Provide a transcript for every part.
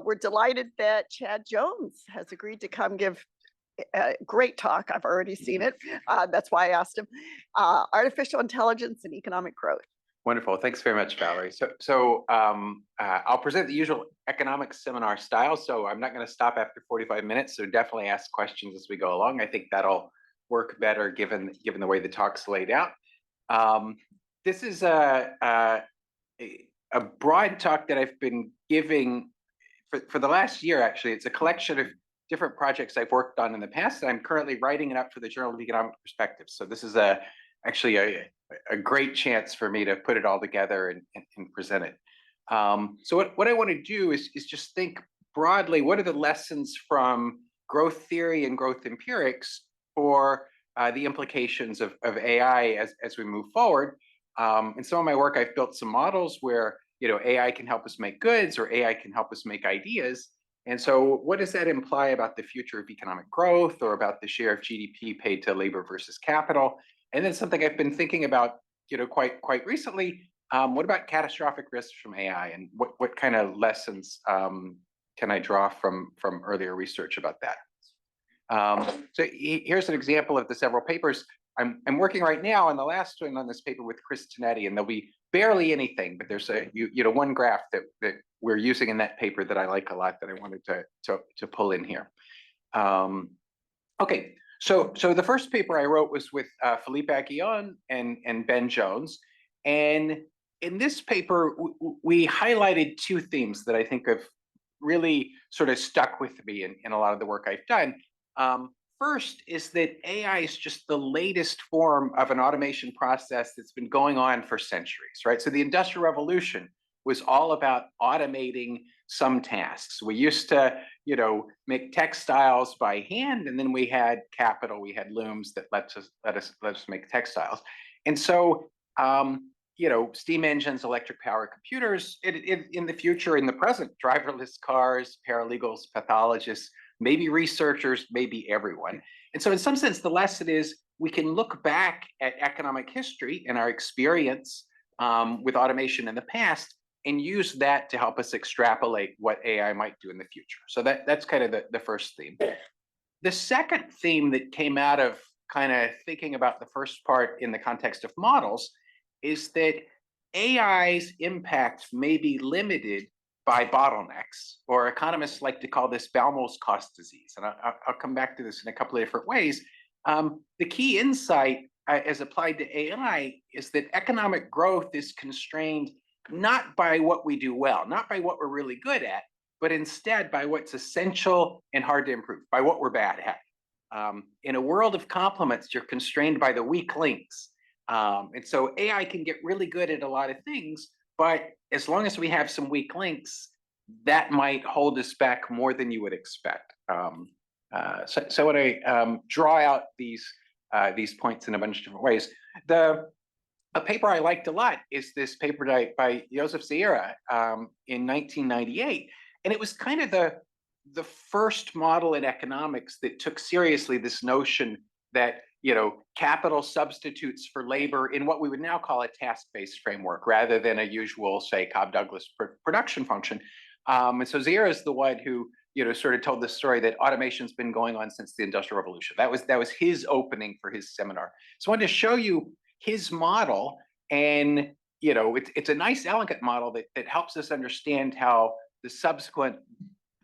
We're delighted that Chad Jones has agreed to come give a great talk. I've already seen it. That's why I asked him. Artificial intelligence and economic growth. Wonderful. Thanks very much, Valerie. I'll present the usual economics seminar style. So I'm not going to stop after 45 minutes. So definitely ask questions as we go along. I think that'll work better given the way the talk's laid out. This is a broad talk that I've been giving for the last year. Actually, it's a collection of different projects I've worked on in the past, and I'm currently writing it up for the Journal of Economic Perspective. So this is actually a great chance for me to put it all together and present it. So what I want to do is just think broadly, what are the lessons from growth theory and growth empirics for the implications of AI as we move forward. In some of my work, I've built some models where AI can help us make goods or AI can help us make ideas. And so what does that imply about the future of economic growth or about the share of GDP paid to labor versus capital? And then something I've been thinking about quite recently, what about catastrophic risks from AI, and what kind of lessons can I draw from earlier research about that? So here's an example of the several papers. I'm working right now on the last one on this paper with Chris Tonetti, and there'll be barely anything, but there's one graph that we're using in that paper that I like a lot that I wanted to pull in here. Okay, so the first paper I wrote was with Philippe Aguillon and Ben Jones, and in this paper we highlighted two themes that I think have really sort of stuck with me in a lot of the work I've done. First is that AI is just the latest form of an automation process that's been going on for centuries, right? So the Industrial Revolution was all about automating some tasks. We used to, make textiles by hand, and then we had capital, we had looms that let us make textiles. And so, steam engines, electric power computers, in the future, in the present, driverless cars, paralegals, pathologists, maybe researchers, maybe everyone. And so in some sense, the lesson is we can look back at economic history and our experience with automation in the past and use that to help us extrapolate what AI might do in the future. So that's kind of the first theme. The second theme that came out of kind of thinking about the first part in the context of models is that AI's impact may be limited by bottlenecks, or economists like to call this Balmer's cost disease. And I'll come back to this in a couple of different ways. The key insight as applied to AI is that economic growth is constrained not by what we do well, not by what we're really good at, but instead by what's essential and hard to improve, by what we're bad at. In a world of complements, you're constrained by the weak links. And so AI can get really good at a lot of things, but as long as we have some weak links, that might hold us back more than you would expect. So when I draw out these points in a bunch of different ways, a paper I liked a lot is this paper by Joseph Zeira in 1998, and it was kind of the first model in economics that took seriously this notion that capital substitutes for labor in what we would now call a task-based framework rather than a usual, say, Cobb-Douglas production function. And so Zeira is the one who sort of told this story that automation's been going on since the Industrial Revolution. That was his opening for his seminar. So I wanted to show you his model, and it's a nice, elegant model that helps us understand how the subsequent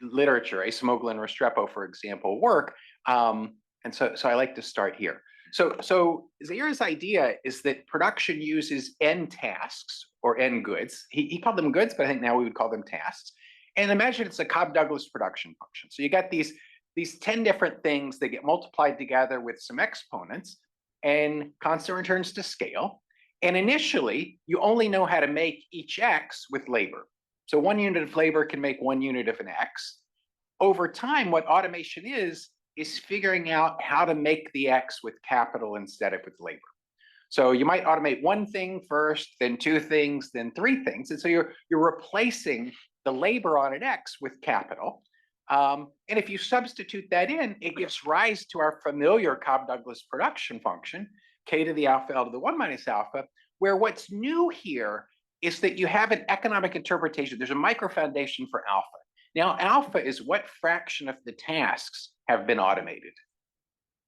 literature, Acemoglu and Restrepo, for example, work. And so I like to start here. So Zeira's idea is that production uses n tasks or n goods. He called them goods, but I think now we would call them tasks. And imagine it's a Cobb-Douglas production function. So you got these 10 different things that get multiplied together with some exponents and constant returns to scale. And initially, you only know how to make each x with labor. So 1 unit of labor can make 1 unit of an x. Over time, what automation is figuring out how to make the x with capital instead of with labor. So you might automate one thing first, then two things, then three things. And so you're replacing the labor on an x with capital. And if you substitute that in, it gives rise to our familiar Cobb-Douglas production function, k to the alpha L to the 1 minus alpha, where what's new here is that you have an economic interpretation. There's a micro foundation for alpha. Now, alpha is what fraction of the tasks have been automated.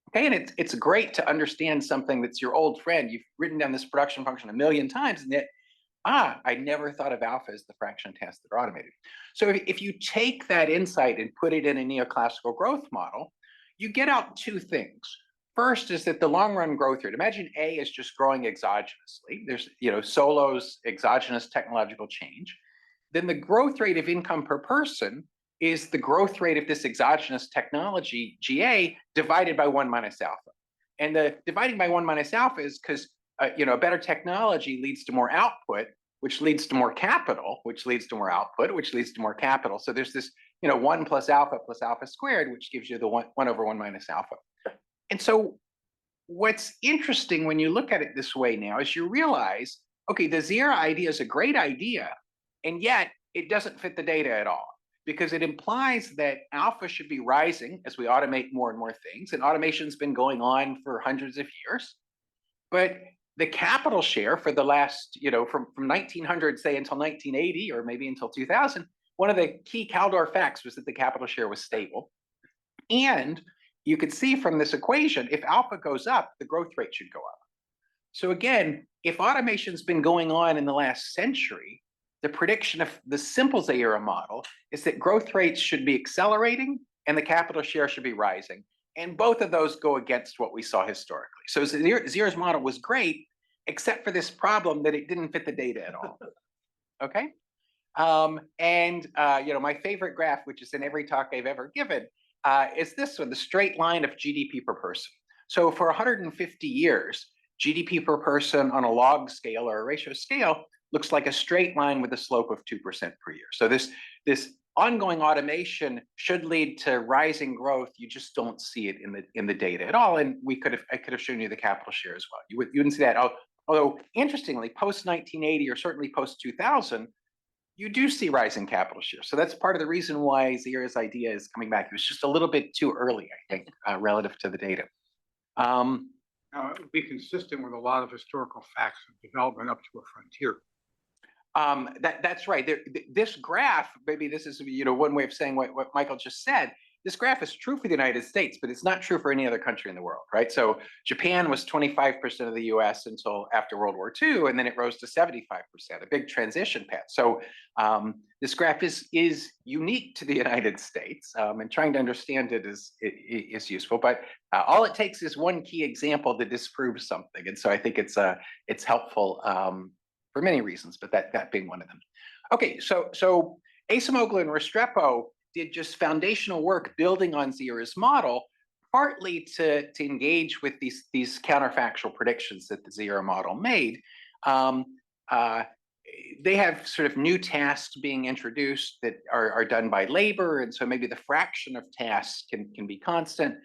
Okay, and it's great to understand something that's your old friend. You've written down this production function a million times, and yet, I never thought of alpha as the fraction of tasks that are automated. So if you take that insight and put it in a neoclassical growth model, you get out two things. First is that the long run growth rate, imagine A is just growing exogenously. There's, Sowell's exogenous technological change. Then the growth rate of income per person is the growth rate of this exogenous technology, GA, divided by 1 minus alpha. And the dividing by 1 minus alpha is because better technology leads to more output, which leads to more capital, which leads to more output, which leads to more capital. So there's this, 1 plus alpha squared, which gives you the 1 over 1 minus alpha. And so what's interesting when you look at it this way now is you realize, okay, the zero idea is a great idea, and yet it doesn't fit the data at all, because it implies that alpha should be rising as we automate more and more things. And automation's been going on for hundreds of years. But the capital share for the last, from 1900, say, until 1980, or maybe until 2000, one of the key Caldor facts was that the capital share was stable. And you could see from this equation, if alpha goes up, the growth rate should go up. So again, if automation's been going on in the last century, the prediction of the simple Zaira model is that growth rates should be accelerating and the capital share should be rising. And both of those go against what we saw historically. So Zaira's model was great, except for this problem that it didn't fit the data at all. Okay? My favorite graph, which is in every talk I've ever given, is this one, the straight line of GDP per person. So for 150 years, GDP per person on a log scale or a ratio scale looks like a straight line with a slope of 2% per year. So this ongoing automation should lead to rising growth. You just don't see it in the data at all. And I could have shown you the capital share as well. You wouldn't see that. Although interestingly, post 1980 or certainly post 2000, you do see rising capital share. So that's part of the reason why Zaira's idea is coming back. It was just a little bit too early, I think, relative to the data. Now, it would be consistent with a lot of historical facts of development up to a frontier. That's right. This graph, maybe this is one way of saying what Michael just said. This graph is true for the United States, but it's not true for any other country in the world, right? So Japan was 25% of the US until after World War II, and then it rose to 75%, a big transition path. So this graph is unique to the United States, and trying to understand it is useful. But all it takes is one key example to disprove something, and so I think it's helpful for many reasons, but that being one of them. Okay, so Acemoglu and Restrepo did just foundational work building on Zaira's model, partly to engage with these counterfactual predictions that the Zaira model made. They have sort of new tasks being introduced that are done by labor, and so maybe the fraction of tasks can be constant.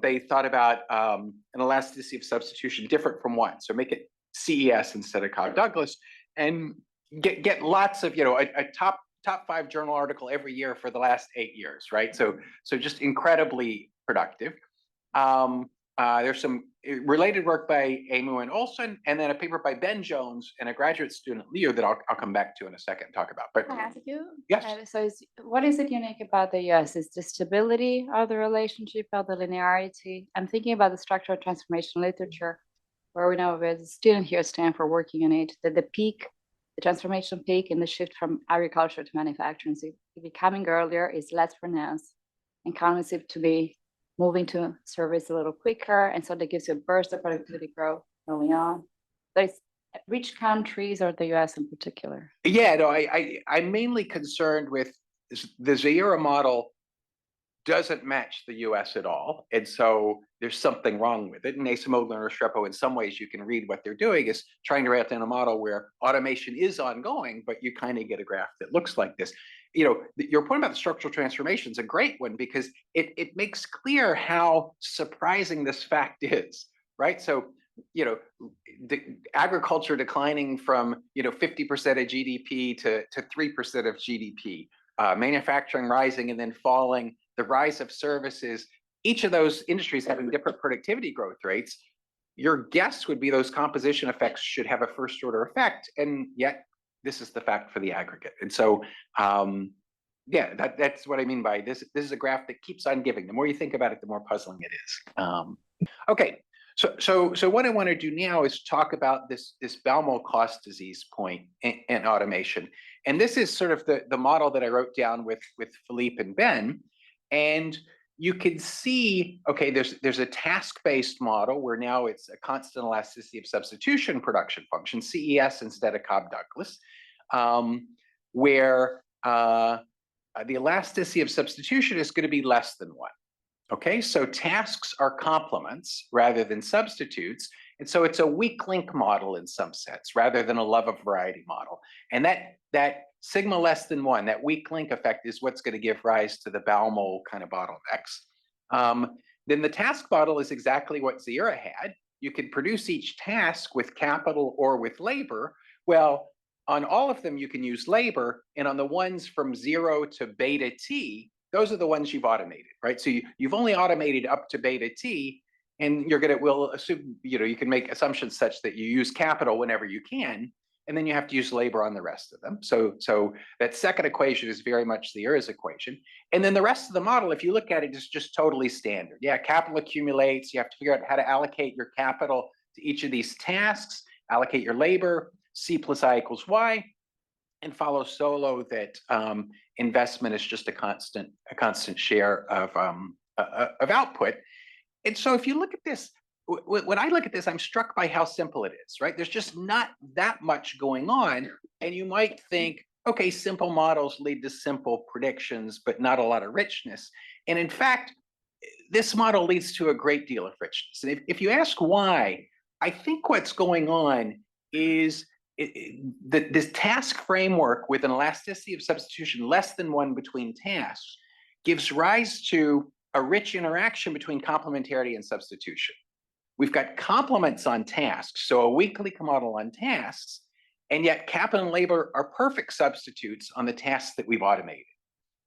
They thought about an elasticity of substitution different from one, so make it CES instead of Cobb-Douglas, and get lots of a top 5 journal article every year for the last 8 years, right? So just incredibly productive. There's some related work by Emu and Olson, and then a paper by Ben Jones and a graduate student at Leo that I'll come back to in a second and talk about. But Can I ask you? yes. So what is it unique about the US? Is the stability of the relationship, of the linearity? I'm thinking about the structural transformation literature, where we know there's a student here at Stanford working on it, that the transformation peak in the shift from agriculture to manufacturing is becoming earlier, is less pronounced, and economies seem to be moving to service a little quicker, and so that gives you a burst of productivity growth early on. But it's rich countries, or the US in particular? Yeah, no, I'm mainly concerned with the Zaira model doesn't match the US at all. And so there's something wrong with it. And Acemoglu and Restrepo, in some ways, you can read what they're doing is trying to write down a model where automation is ongoing, but you kind of get a graph that looks like this. Your point about the structural transformation is a great one, because it makes clear how surprising this fact is, right? So, the agriculture declining from 50% of GDP to 3% of GDP, manufacturing rising and then falling, the rise of services, each of those industries having different productivity growth rates. Your guess would be those composition effects should have a first order effect, and yet this is the fact for the aggregate. And so Yeah, that's what I mean by this. This is a graph that keeps on giving. The more you think about it, the more puzzling it is. Okay, so what I want to do now is talk about this Balmo cost disease point in automation, and this is sort of the model that I wrote down with Philippe and Ben, and you can see, okay, there's a task-based model where now it's a constant elasticity of substitution production function, CES instead of Cobb-Douglas, where the elasticity of substitution is going to be less than 1. Okay, so tasks are complements rather than substitutes. And so it's a weak link model in some sense, rather than a love of variety model. And that sigma less than 1, that weak link effect, is what's going to give rise to the Balmo kind of bottlenecks. Then the task model is exactly what Zira had. You could produce each task with capital or with labor. Well, on all of them, you can use labor, and on the ones from 0 to beta t, those are the ones you've automated, right? So you've only automated up to beta t, and we'll assume, you can make assumptions such that you use capital whenever you can, and then you have to use labor on the rest of them. So that second equation is very much Zira's equation. And then the rest of the model, if you look at it, is just totally standard. Yeah, capital accumulates. You have to figure out how to allocate your capital to each of these tasks, allocate your labor, C plus I equals Y, and follow Sowell that investment is just a constant share of output. And so if you look at this, when I look at this, I'm struck by how simple it is, right? There's just not that much going on. And you might think, okay, simple models lead to simple predictions, but not a lot of richness. And in fact, this model leads to a great deal of richness. And if you ask why, I think what's going on is this task framework with an elasticity of substitution less than 1 between tasks gives rise to a rich interaction between complementarity and substitution. We've got complements on tasks, so a weak link model on tasks, and yet capital and labor are perfect substitutes on the tasks that we've automated.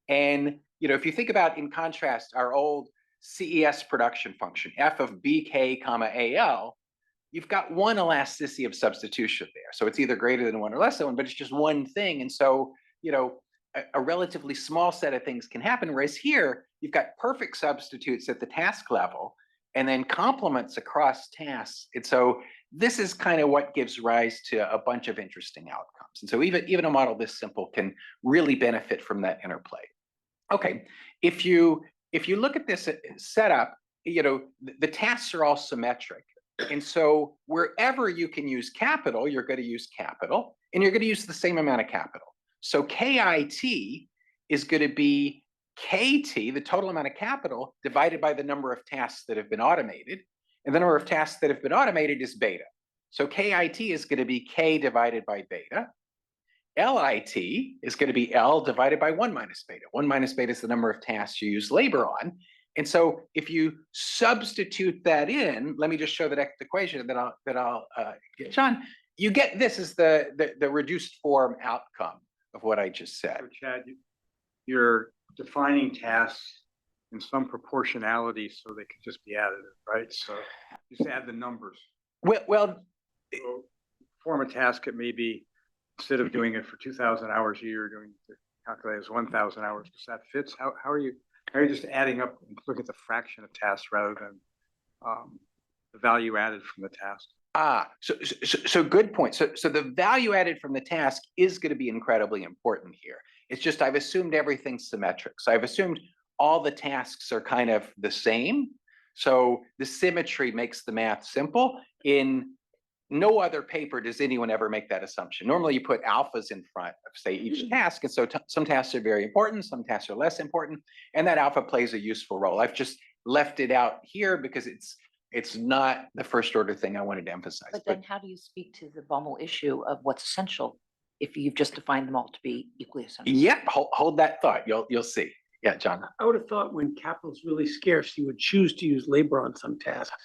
And if you think about, in contrast, our old CES production function, f of bk comma al, you've got one elasticity of substitution there. So it's either greater than 1 or less than 1, but it's just one thing. And so, a relatively small set of things can happen. Whereas here, you've got perfect substitutes at the task level and then complements across tasks. And so this is kind of what gives rise to a bunch of interesting outcomes. And so even a model this simple can really benefit from that interplay. Okay, if you look at this setup, the tasks are all symmetric. And so wherever you can use capital, you're going to use capital, and you're going to use the same amount of capital. So KIT is going to be KT, the total amount of capital, divided by the number of tasks that have been automated. And the number of tasks that have been automated is beta. So KIT is going to be K divided by beta. LIT is going to be L divided by 1 minus beta. 1 minus beta is the number of tasks you use labor on. And so if you substitute that in, let me just show the next equation that I'll get John, you get this is the reduced form outcome of what I just said. So Chad, you're defining tasks in some proportionality so they can just be additive, right? So just add the numbers. Well, So form a task that maybe instead of doing it for 2,000 hours a year, doing it calculate as 1,000 hours, because that fits. How are you just adding up and look at the fraction of tasks rather than the value added from the task? So good point. So the value added from the task is going to be incredibly important here. It's just I've assumed everything's symmetric. So I've assumed all the tasks are kind of the same. So the symmetry makes the math simple. In no other paper does anyone ever make that assumption. Normally you put alphas in front of, say, each task. And so some tasks are very important, some tasks are less important, and that alpha plays a useful role. I've just left it out here because it's not the first order thing I wanted to emphasize. But then how do you speak to the Baumol issue of what's essential if you've just defined them all to be equally essential? Yep, hold that thought. You'll see. Yeah, John. I would have thought when capital is really scarce, you would choose to use labor on some tasks.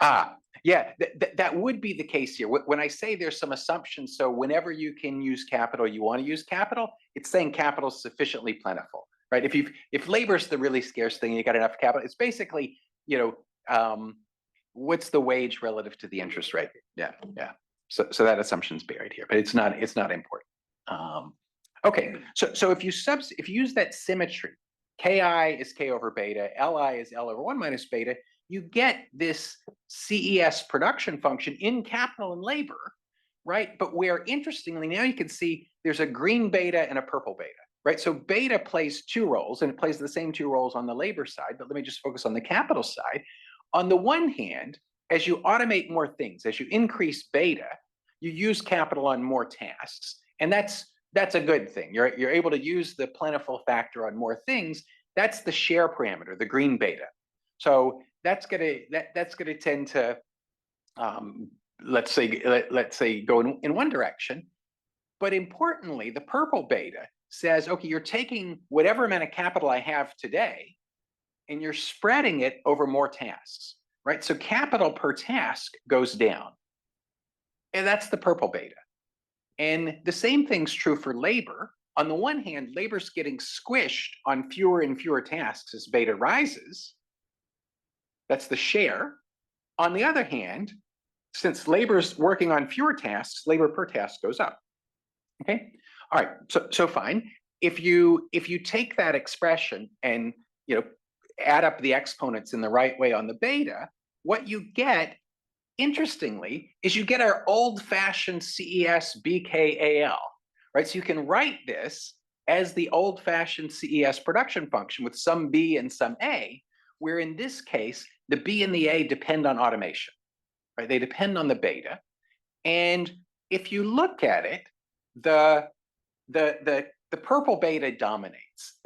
Yeah, that would be the case here. When I say there's some assumptions, so whenever you can use capital, you want to use capital, it's saying capital is sufficiently plentiful, right? If labor is the really scarce thing, you got enough capital, it's basically, what's the wage relative to the interest rate? Yeah. So that assumption's buried here, but it's not important. Okay, so if you use that symmetry, Ki is K over beta, Li is L over 1 minus beta, you get this CES production function in capital and labor, right? But where interestingly, now you can see there's a green beta and a purple beta, right? So beta plays two roles, and it plays the same two roles on the labor side, but let me just focus on the capital side. On the one hand, as you automate more things, as you increase beta, you use capital on more tasks, and that's a good thing. You're able to use the plentiful factor on more things. That's the share parameter, the green beta. So that's gonna tend to let's say go in one direction. But importantly, the purple beta says, okay, you're taking whatever amount of capital I have today, and you're spreading it over more tasks, right? So capital per task goes down, and that's the purple beta. And the same thing's true for labor. On the one hand, labor's getting squished on fewer and fewer tasks as beta rises. That's the share. On the other hand, since labor's working on fewer tasks, labor per task goes up. Okay, all right, so fine. If you take that expression and add up the exponents in the right way on the beta, what you get, interestingly, is you get our old-fashioned CES BKAL, right? So you can write this as the old-fashioned CES production function with some B and some A, where in this case, the B and the A depend on automation, right? They depend on the beta. And if you look at it, the purple beta dominates.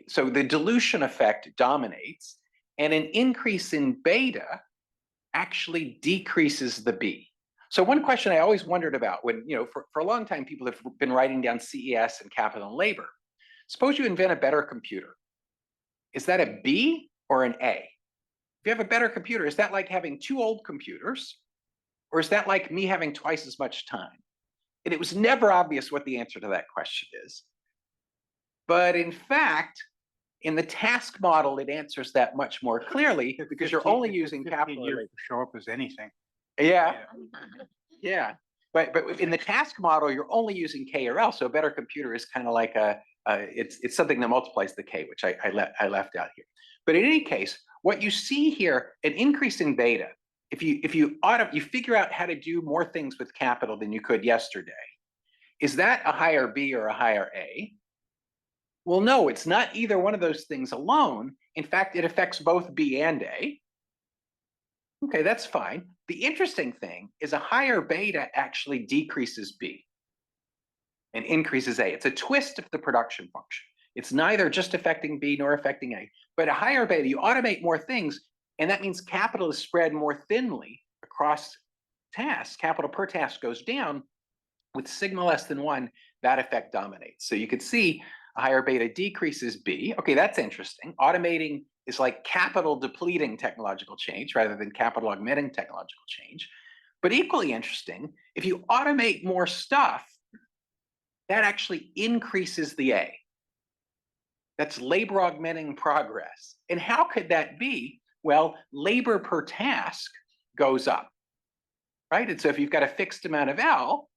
So the dilution effect dominates, and an increase in beta actually decreases the B. So one question I always wondered about when, for a long time, people have been writing down CES and capital and labor. Suppose you invent a better computer. Is that a B or an A? If you have a better computer, is that like having two old computers? Or is that like me having twice as much time? And it was never obvious what the answer to that question is. But in fact, in the task model, it answers that much more clearly because you're only using capital. Show up as anything. Yeah, yeah. But in the task model, you're only using K or L. So a better computer is kind of like it's something that multiplies the K, which I left out here. But in any case, what you see here, an increase in beta. If you figure out how to do more things with capital than you could yesterday, is that a higher B or a higher A? Well, no, it's not either one of those things alone. In fact, it affects both B and A. Okay, that's fine. The interesting thing is a higher beta actually decreases B and increases A. It's a twist of the production function. It's neither just affecting B nor affecting A, but a higher beta, you automate more things, and that means capital is spread more thinly across tasks. Capital per task goes down. With sigma less than 1, that effect dominates. So you could see a higher beta decreases B. Okay, that's interesting. Automating is like capital depleting technological change rather than capital augmenting technological change. But equally interesting, if you automate more stuff, that actually increases the A. That's labor augmenting progress. And how could that be? Well, labor per task goes up, right? And so if you've got a fixed amount of L,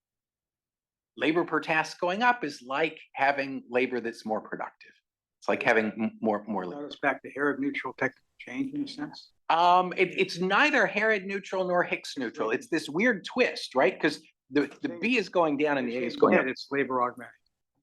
labor per task going up is like having labor that's more productive. It's like having more labor. It's back to Herod neutral technical change in a sense. It's neither Herod neutral nor Hicks neutral. It's this weird twist, right? Because the B is going down and the A is going up. It's labor augmenting.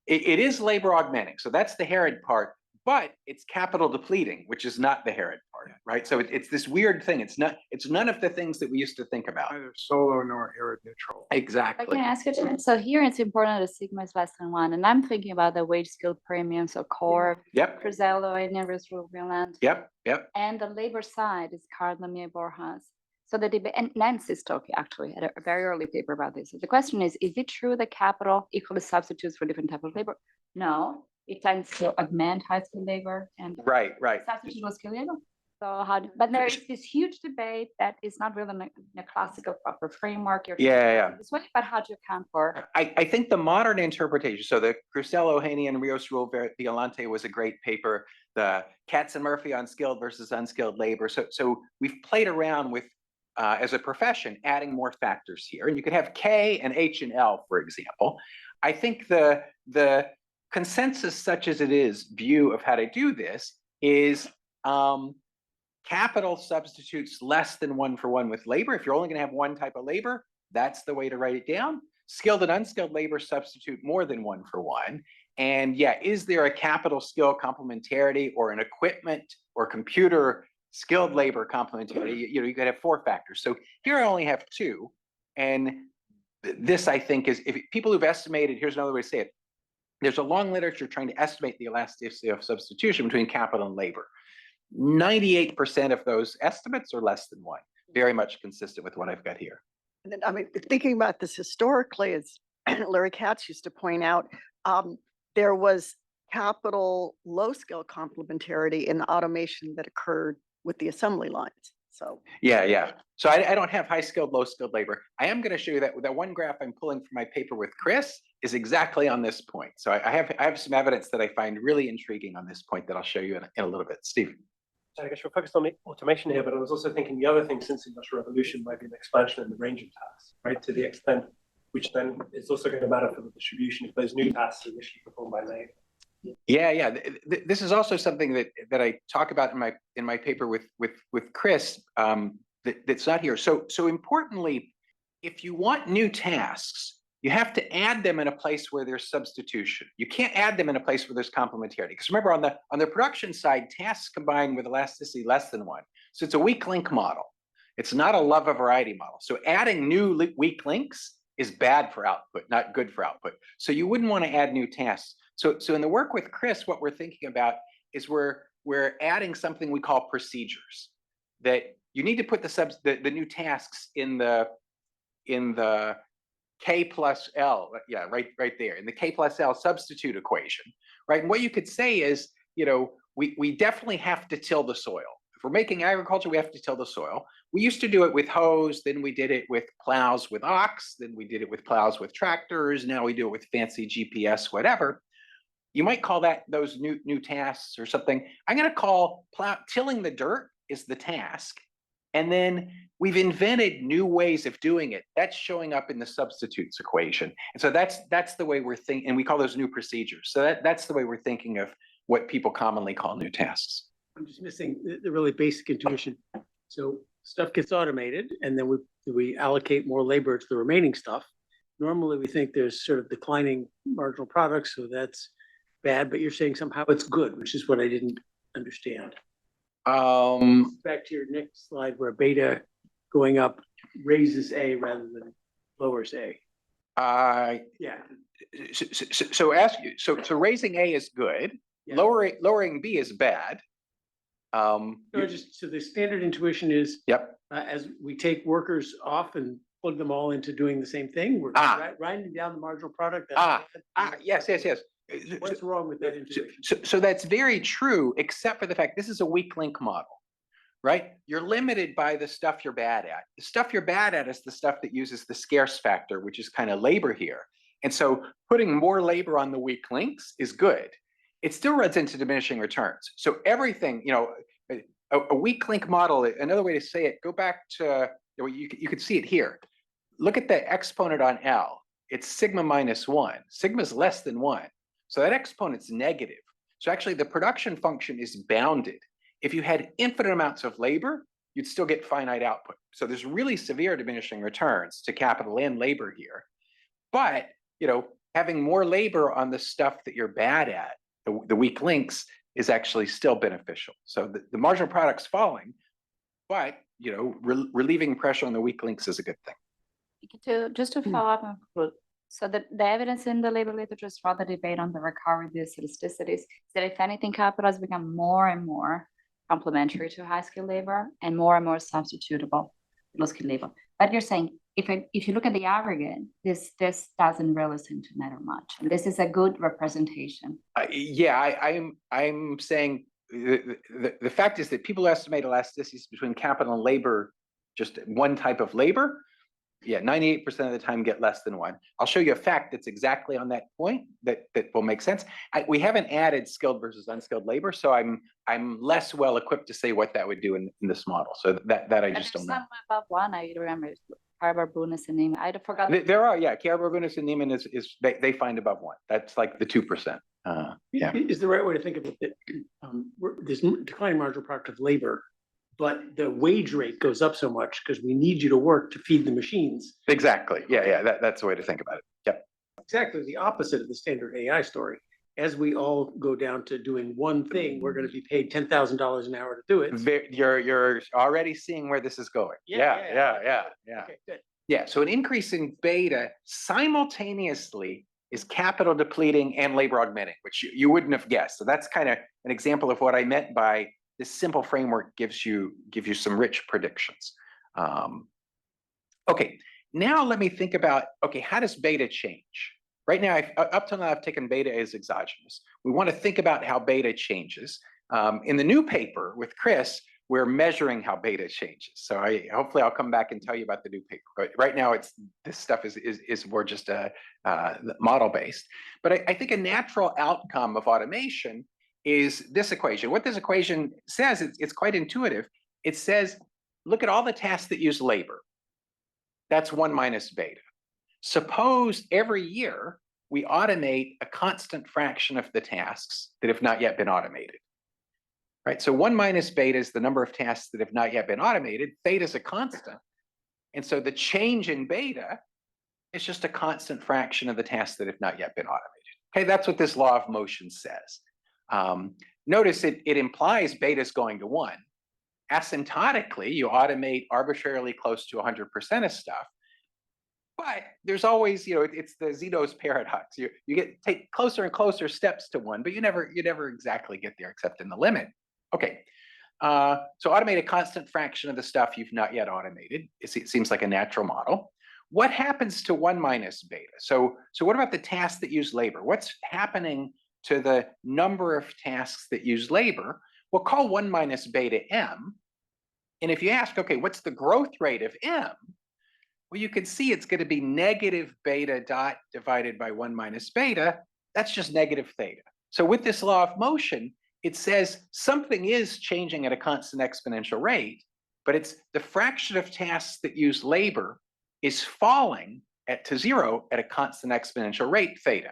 It is labor augmenting. So that's the Herod part, but it's capital depleting, which is not the Herod part, right? So it's this weird thing. It's none of the things that we used to think about. Neither Sowell nor Herod neutral. Exactly. I can ask you, so here it's important that sigma is less than 1, and I'm thinking about the wage skill premium, so core, Yep. Cruzello, and Greenland. Yep. And the labor side is Card Lamier Borjas. So the debate, and Nancy's talking actually at a very early paper about this. So the question is it true that capital equally substitutes for different type of labor? No, it tends to augment high skill labor and Right. substitute low skill labor. So but there is this huge debate that is not really in a classical proper framework. Yeah. This way, but how to account for? I think the modern interpretation, so the Cruzello, Haney, and Rios Rule Violante was a great paper, the Katz and Murphy on skilled versus unskilled labor. So we've played around with, as a profession, adding more factors here. And you could have K and H and L, for example. I think the consensus, such as it is, view of how to do this is capital substitutes less than 1-for-1 with labor. If you're only going to have one type of labor, that's the way to write it down. Skilled and unskilled labor substitute more than 1-for-1. And yeah, is there a capital skill complementarity or an equipment or computer skilled labor complementarity? You could have 4 factors. So here I only have 2. And this, I think, is, if people who've estimated, here's another way to say it. There's a long literature trying to estimate the elasticity of substitution between capital and labor. 98% of those estimates are less than 1, very much consistent with what I've got here. And then, I mean, thinking about this historically, as Larry Katz used to point out, there was capital low skill complementarity in the automation that occurred with the assembly lines. So Yeah. So I don't have high skilled, low skilled labor. I am going to show you that one graph I'm pulling from my paper with Chris is exactly on this point. So I have some evidence that I find really intriguing on this point that I'll show you in a little bit. Steve. So I guess we're focused on the automation here, but I was also thinking the other thing since the Industrial Revolution might be an expansion in the range of tasks, right? To the extent which then is also going to matter for the distribution if those new tasks are initially performed by labor. Yeah. This is also something that I talk about in my paper with Chris. That's not here. So importantly, if you want new tasks, you have to add them in a place where there's substitution. You can't add them in a place where there's complementarity. Because remember, on the production side, tasks combine with elasticity less than 1. So it's a weak link model. It's not a love of variety model. So adding new weak links is bad for output, not good for output. So you wouldn't want to add new tasks. So in the work with Chris, what we're thinking about is we're adding something we call procedures, that you need to put the new tasks in the K plus L, yeah, right there, in the K plus L substitute equation, right? And what you could say is, we definitely have to till the soil. If we're making agriculture, we have to till the soil. We used to do it with hoes, then we did it with plows with ox, then we did it with plows with tractors, now we do it with fancy GPS, whatever. You might call that those new tasks or something. I'm going to call tilling the dirt is the task. And then we've invented new ways of doing it. That's showing up in the substitutes equation. And so that's the way we're thinking, and we call those new procedures. So that's the way we're thinking of what people commonly call new tasks. I'm just missing the really basic intuition. So stuff gets automated, and then we allocate more labor to the remaining stuff. Normally, we think there's sort of declining marginal products, so that's bad. But you're saying somehow it's good, which is what I didn't understand. Back to your next slide, where beta going up raises A rather than lowers A. Yeah. So raising A is good. Yeah. Lowering B is bad. So the standard intuition is, yep. As we take workers off and plug them all into doing the same thing, we're grinding down the marginal product. Yes. What's wrong with that intuition? So that's very true, except for the fact this is a weak link model, right? You're limited by the stuff you're bad at. The stuff you're bad at is the stuff that uses the scarce factor, which is kind of labor here. And so putting more labor on the weak links is good. It still runs into diminishing returns. So everything, a weak link model, another way to say it, go back to, you could see it here. Look at the exponent on L. It's sigma minus 1. Sigma is less than 1. So that exponent's negative. So actually the production function is bounded. If you had infinite amounts of labor, you'd still get finite output. So there's really severe diminishing returns to capital and labor here. But, having more labor on the stuff that you're bad at, the weak links, is actually still beneficial. So the marginal product's falling, but, relieving pressure on the weak links is a good thing. Just to follow up on Ruth, so the evidence in the labor literature is rather debate on the recovery of these elasticities, that if anything, capital has become more and more complementary to high-skilled labor and more substitutable low-skilled labor. But you're saying if you look at the aggregate, this doesn't really seem to matter much. And this is a good representation. I'm saying the fact is that people estimate elasticities between capital and labor, just one type of labor. 98% of the time get less than 1. I'll show you a fact that's exactly on that point that will make sense. We haven't added skilled versus unskilled labor, so I'm less well equipped to say what that would do in this model. So that I just don't know. Some above 1, I remember. Carver, Bunis, and Neiman. I forgot. There are, Carver, Bunis, and Neiman is they find above 1. That's like the 2%. Yeah. Is the right way to think of it that there's declining marginal product of labor, but the wage rate goes up so much because we need you to work to feed the machines. Exactly. Yeah. That's the way to think about it. Yep. Exactly the opposite of the standard AI story. As we all go down to doing one thing, we're going to be paid $10,000 an hour to do it. You're already seeing where this is going. Yeah. Okay, good. Yeah. So an increase in beta simultaneously is capital depleting and labor augmenting, which you wouldn't have guessed. So that's kind of an example of what I meant by this simple framework gives you some rich predictions. Okay, now let me think about, okay, how does beta change? Right now, up till now, I've taken beta as exogenous. We want to think about how beta changes. In the new paper with Chris, we're measuring how beta changes. So hopefully I'll come back and tell you about the new paper. But right now, this stuff is more just model based. But I think a natural outcome of automation is this equation. What this equation says, it's quite intuitive. It says, look at all the tasks that use labor. That's 1 minus beta. Suppose every year we automate a constant fraction of the tasks that have not yet been automated. Right? So 1 minus beta is the number of tasks that have not yet been automated. Theta is a constant. And so the change in beta is just a constant fraction of the tasks that have not yet been automated. Okay, that's what this law of motion says. Notice it implies beta is going to 1. Asymptotically, you automate arbitrarily close to 100% of stuff. But there's always, it's the Zeno's paradox. You take closer and closer steps to 1, but you never exactly get there except in the limit. Okay, so automate a constant fraction of the stuff you've not yet automated. It seems like a natural model. What happens to 1 minus beta? So what about the tasks that use labor? What's happening to the number of tasks that use labor? We'll call 1 minus beta m. And if you ask, okay, what's the growth rate of m? Well, you can see it's going to be negative beta dot divided by 1 minus beta. That's just negative theta. So with this law of motion, it says something is changing at a constant exponential rate, but it's the fraction of tasks that use labor is falling to 0 at a constant exponential rate, theta.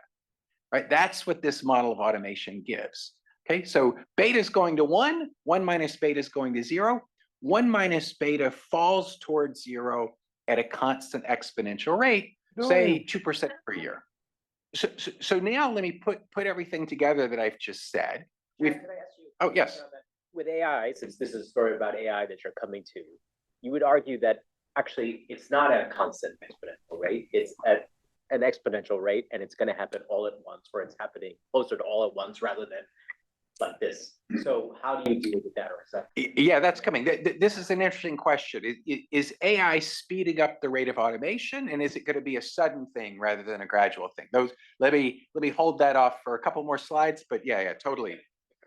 Right? That's what this model of automation gives. Okay, so beta is going to 1, 1 minus beta is going to 0. 1 minus beta falls towards 0 at a constant exponential rate, say 2% per year. So now let me put everything together that I've just said. Can I ask you? Oh, yes. With AI, since this is a story about AI that you're coming to, you would argue that actually it's not at a constant exponential rate. It's at an exponential rate, and it's going to happen all at once, or it's happening closer to all at once rather than like this. So how do you deal with that? Or is that... Yeah, that's coming. This is an interesting question. Is AI speeding up the rate of automation, and is it going to be a sudden thing rather than a gradual thing? Let me hold that off for a couple more slides. But yeah, totally.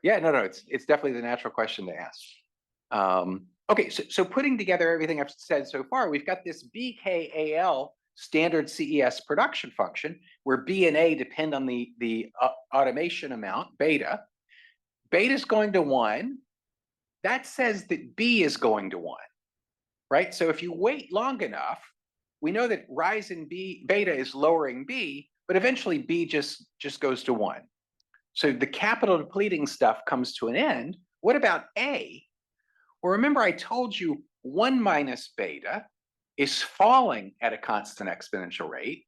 Yeah, no, it's definitely the natural question to ask. Okay, so putting together everything I've said so far, we've got this BKAL standard CES production function where B and A depend on the automation amount, beta. Beta is going to 1. That says that B is going to 1, right? So if you wait long enough, we know that rise in beta is lowering B, but eventually B just goes to 1. So the capital depleting stuff comes to an end. What about A? Well, remember I told you 1 minus beta is falling at a constant exponential rate.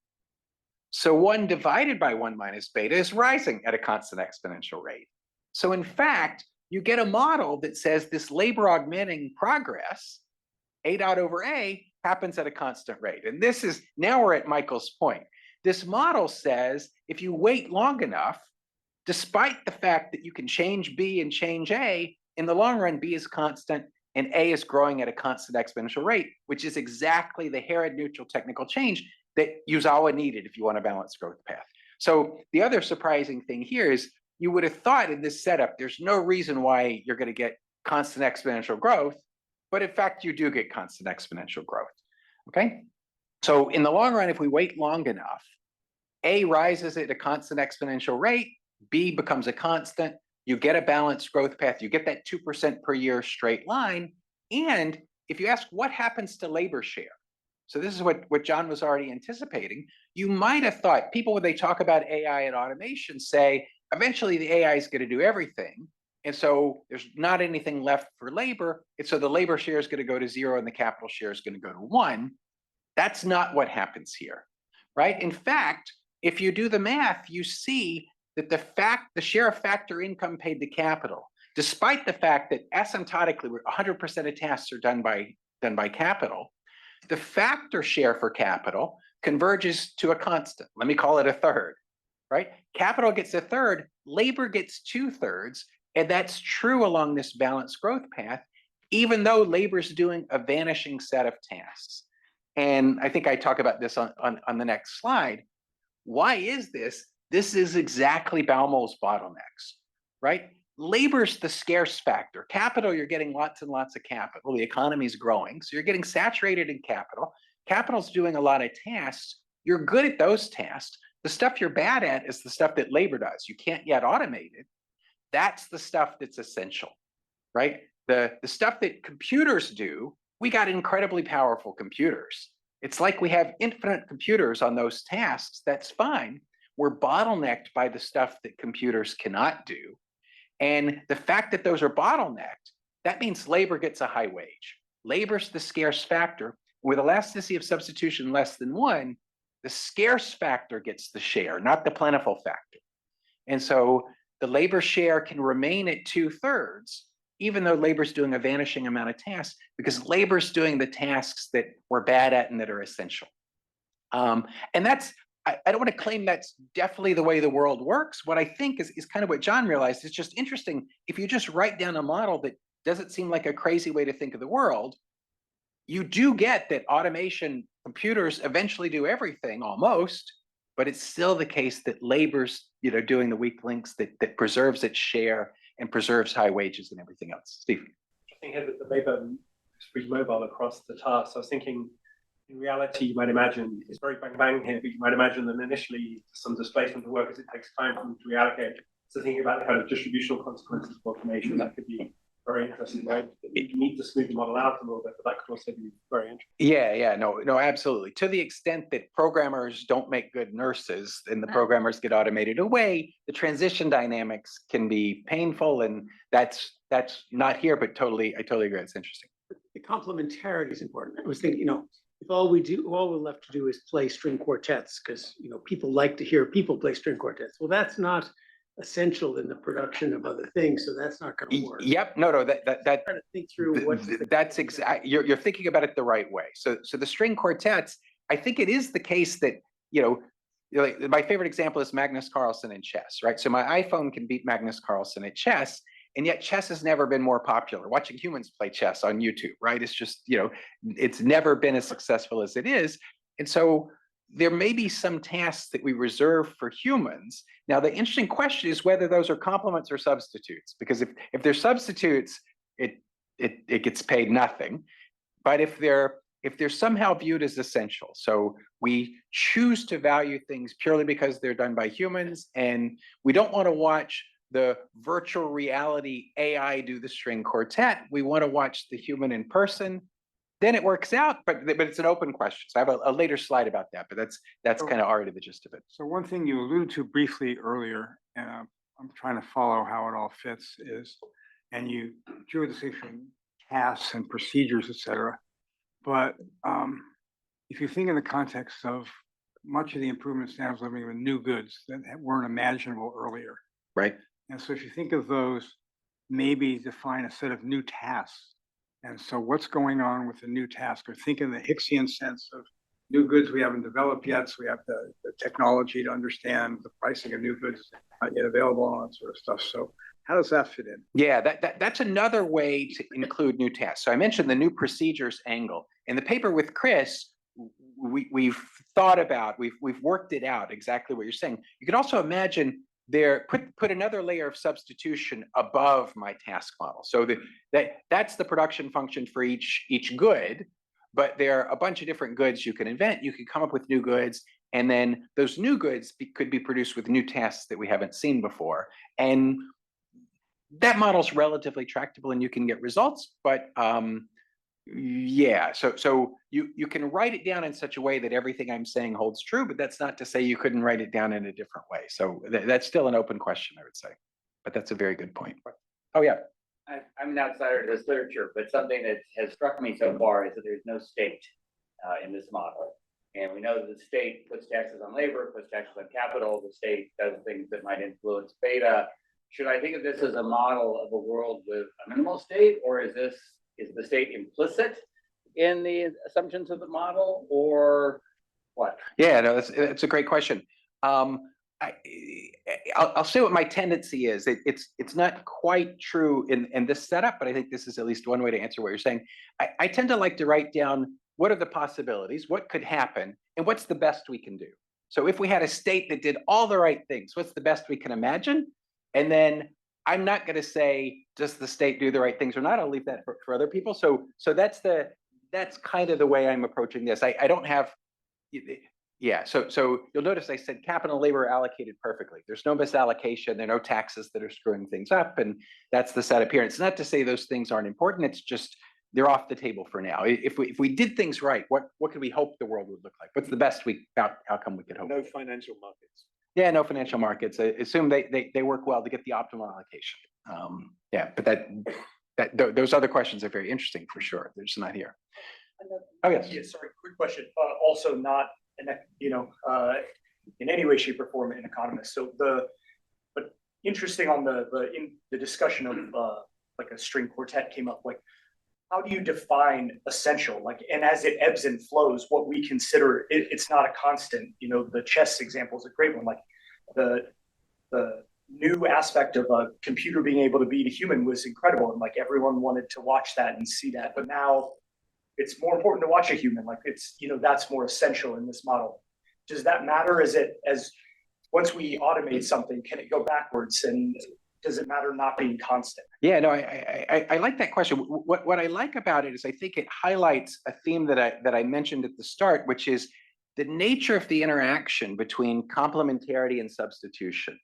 So 1 divided by 1 minus beta is rising at a constant exponential rate. So in fact, you get a model that says this labor augmenting progress, A dot over A, happens at a constant rate. And this is, now we're at Michael's point. This model says if you wait long enough, despite the fact that you can change B and change A, in the long run, B is constant and A is growing at a constant exponential rate, which is exactly the Herod neutral technical change that Yuzawa needed if you want a balanced growth path. So the other surprising thing here is you would have thought in this setup, there's no reason why you're going to get constant exponential growth, but in fact, you do get constant exponential growth, okay? So in the long run, if we wait long enough, A rises at a constant exponential rate, B becomes a constant, you get a balanced growth path, you get that 2% per year straight line, and if you ask what happens to labor share, so this is what John was already anticipating, you might have thought, people when they talk about AI and automation say, eventually the AI is going to do everything. And so there's not anything left for labor. And so the labor share is going to go to 0 and the capital share is going to go to 1. That's not what happens here, right? In fact, if you do the math, you see that the share of factor income paid to capital, despite the fact that asymptotically 100% of tasks are done by capital, the factor share for capital converges to a constant. Let me call it a third, right? Capital gets a third, labor gets 2/3, and that's true along this balanced growth path, even though labor is doing a vanishing set of tasks. And I think I talk about this on the next slide. Why is this? This is exactly Baumol's bottlenecks, right? Labor's the scarce factor. Capital, you're getting lots and lots of capital. The economy is growing, so you're getting saturated in capital. Capital's doing a lot of tasks. You're good at those tasks. The stuff you're bad at is the stuff that labor does. You can't yet automate it. That's the stuff that's essential, right? The stuff that computers do, we got incredibly powerful computers. It's like we have infinite computers on those tasks. That's fine. We're bottlenecked by the stuff that computers cannot do. And the fact that those are bottlenecked, that means labor gets a high wage. Labor's the scarce factor. With elasticity of substitution less than 1, the scarce factor gets the share, not the plentiful factor. And so the labor share can remain at 2/3, even though labor's doing a vanishing amount of tasks, because labor's doing the tasks that we're bad at and that are essential. And that's, I don't want to claim that's definitely the way the world works. What I think is kind of what John realized. It's just interesting. If you just write down a model that doesn't seem like a crazy way to think of the world, you do get that automation, computers eventually do everything almost, but it's still the case that labor's, doing the weak links that preserves its share and preserves high wages and everything else. Steve. I think that the labor is mobile across the task. So I was thinking, in reality, you might imagine it's very bang bang here, but you might imagine that initially some displacement of workers, it takes time for them to reallocate. So thinking about the kind of distributional consequences of automation, that could be very interesting, right? You need to smooth the model out a little bit, but that could also be very interesting. Yeah, no, absolutely. To the extent that programmers don't make good nurses and the programmers get automated away, the transition dynamics can be painful, and that's not here, but I totally agree. It's interesting. The complementarity is important. I was thinking, if all we're left to do is play string quartets, because people like to hear people play string quartets. Well, that's not essential in the production of other things, so that's not going to work. Yep, no, that trying to think through what that's exactly, you're thinking about it the right way. So the string quartets, I think it is the case that like my favorite example is Magnus Carlsen in chess, right? So my iPhone can beat Magnus Carlsen at chess, and yet chess has never been more popular. Watching humans play chess on YouTube, right? It's just it's never been as successful as it is, and so there may be some tasks that we reserve for humans. Now, the interesting question is whether those are complements or substitutes, because if they're substitutes, it gets paid nothing. But if they're somehow viewed as essential, so we choose to value things purely because they're done by humans, and we don't want to watch the virtual reality AI do the string quartet, we want to watch the human in person, then it works out, but it's an open question. So I have a later slide about that, but that's kind of already the gist of it. So one thing you alluded to briefly earlier, and I'm trying to follow how it all fits, and you drew a distinction, tasks and procedures, et cetera. But if you think in the context of much of the improvement in standards of living with new goods that weren't imaginable earlier. Right. And so if you think of those, maybe define a set of new tasks. And so what's going on with the new task, or think in the Hicksian sense of new goods we haven't developed yet, so we have the technology to understand the pricing of new goods not yet available, and all that sort of stuff. So how does that fit in? Yeah, that's another way to include new tasks. So I mentioned the new procedures angle. In the paper with Chris, we've thought about, we've worked it out exactly what you're saying. You could also imagine put another layer of substitution above my task model. So that's the production function for each good, but there are a bunch of different goods you can invent. You can come up with new goods, and then those new goods could be produced with new tasks that we haven't seen before. And that model's relatively tractable and you can get results, but Yeah, so you can write it down in such a way that everything I'm saying holds true, but that's not to say you couldn't write it down in a different way. So that's still an open question, I would say. But that's a very good point. Oh, yeah. I'm an outsider to this literature, but something that has struck me so far is that there's no state in this model. And we know that the state puts taxes on labor, puts taxes on capital. The state does things that might influence beta. Should I think of this as a model of a world with a minimal state, or is the state implicit in the assumptions of the model, or what? Yeah, no, that's a great question. I'll say what my tendency is. It's not quite true in this setup, but I think this is at least one way to answer what you're saying. I tend to like to write down what are the possibilities, what could happen, and what's the best we can do. So if we had a state that did all the right things, what's the best we can imagine? And then I'm not going to say, does the state do the right things or not? I'll leave that for other people. So that's kind of the way I'm approaching this. I don't have, yeah. So you'll notice I said capital and labor are allocated perfectly. There's no misallocation. There are no taxes that are screwing things up, and that's the setup here. It's not to say those things aren't important. It's just they're off the table for now. If we did things right, what could we hope the world would look like? What's the best outcome we could hope? No financial markets. Yeah, no financial markets. I assume they work well to get the optimal allocation. Yeah, but those other questions are very interesting for sure. They're just not here. Oh yes. Yeah, sorry, quick question. Also not in any way, shape, or form an economist. So but interesting on in the discussion of like a string quartet came up, like how do you define essential? Like, and as it ebbs and flows, what we consider it's not a constant. The chess example is a great one. Like the new aspect of a computer being able to beat a human was incredible, and like everyone wanted to watch that and see that. But now it's more important to watch a human. Like it's that's more essential in this model. Does that matter? As once we automate something, can it go backwards? And does it matter not being constant? Yeah, no, I like that question. What I like about it is I think it highlights a theme that I mentioned at the start, which is the nature of the interaction between complementarity and substitution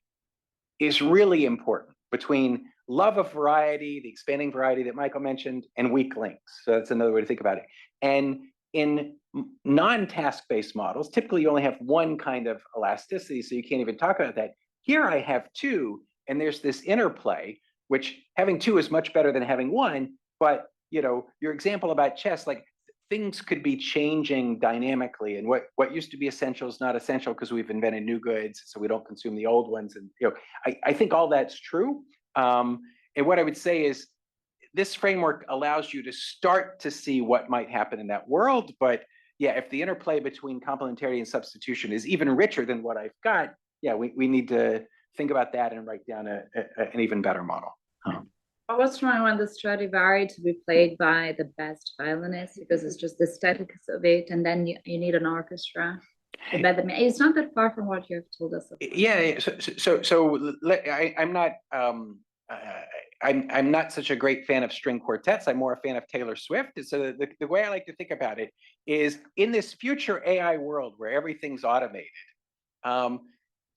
is really important, between love of variety, the expanding variety that Michael mentioned, and weak links. So that's another way to think about it. And in non-task-based models, typically you only have one kind of elasticity, so you can't even talk about that. Here I have two, and there's this interplay, which having two is much better than having one. But your example about chess, like things could be changing dynamically, and what used to be essential is not essential because we've invented new goods, so we don't consume the old ones. And I think all that's true. And what I would say is this framework allows you to start to see what might happen in that world. But yeah, if the interplay between complementarity and substitution is even richer than what I've got, yeah, we need to think about that and write down an even better model. I was trying on the Stradivari to be played by the best violinist because it's just the aesthetics of it, and then you need an orchestra. It's not that far from what you have told us. Yeah. So I'm not such a great fan of string quartets. I'm more a fan of Taylor Swift. So the way I like to think about it is in this future AI world where everything's automated.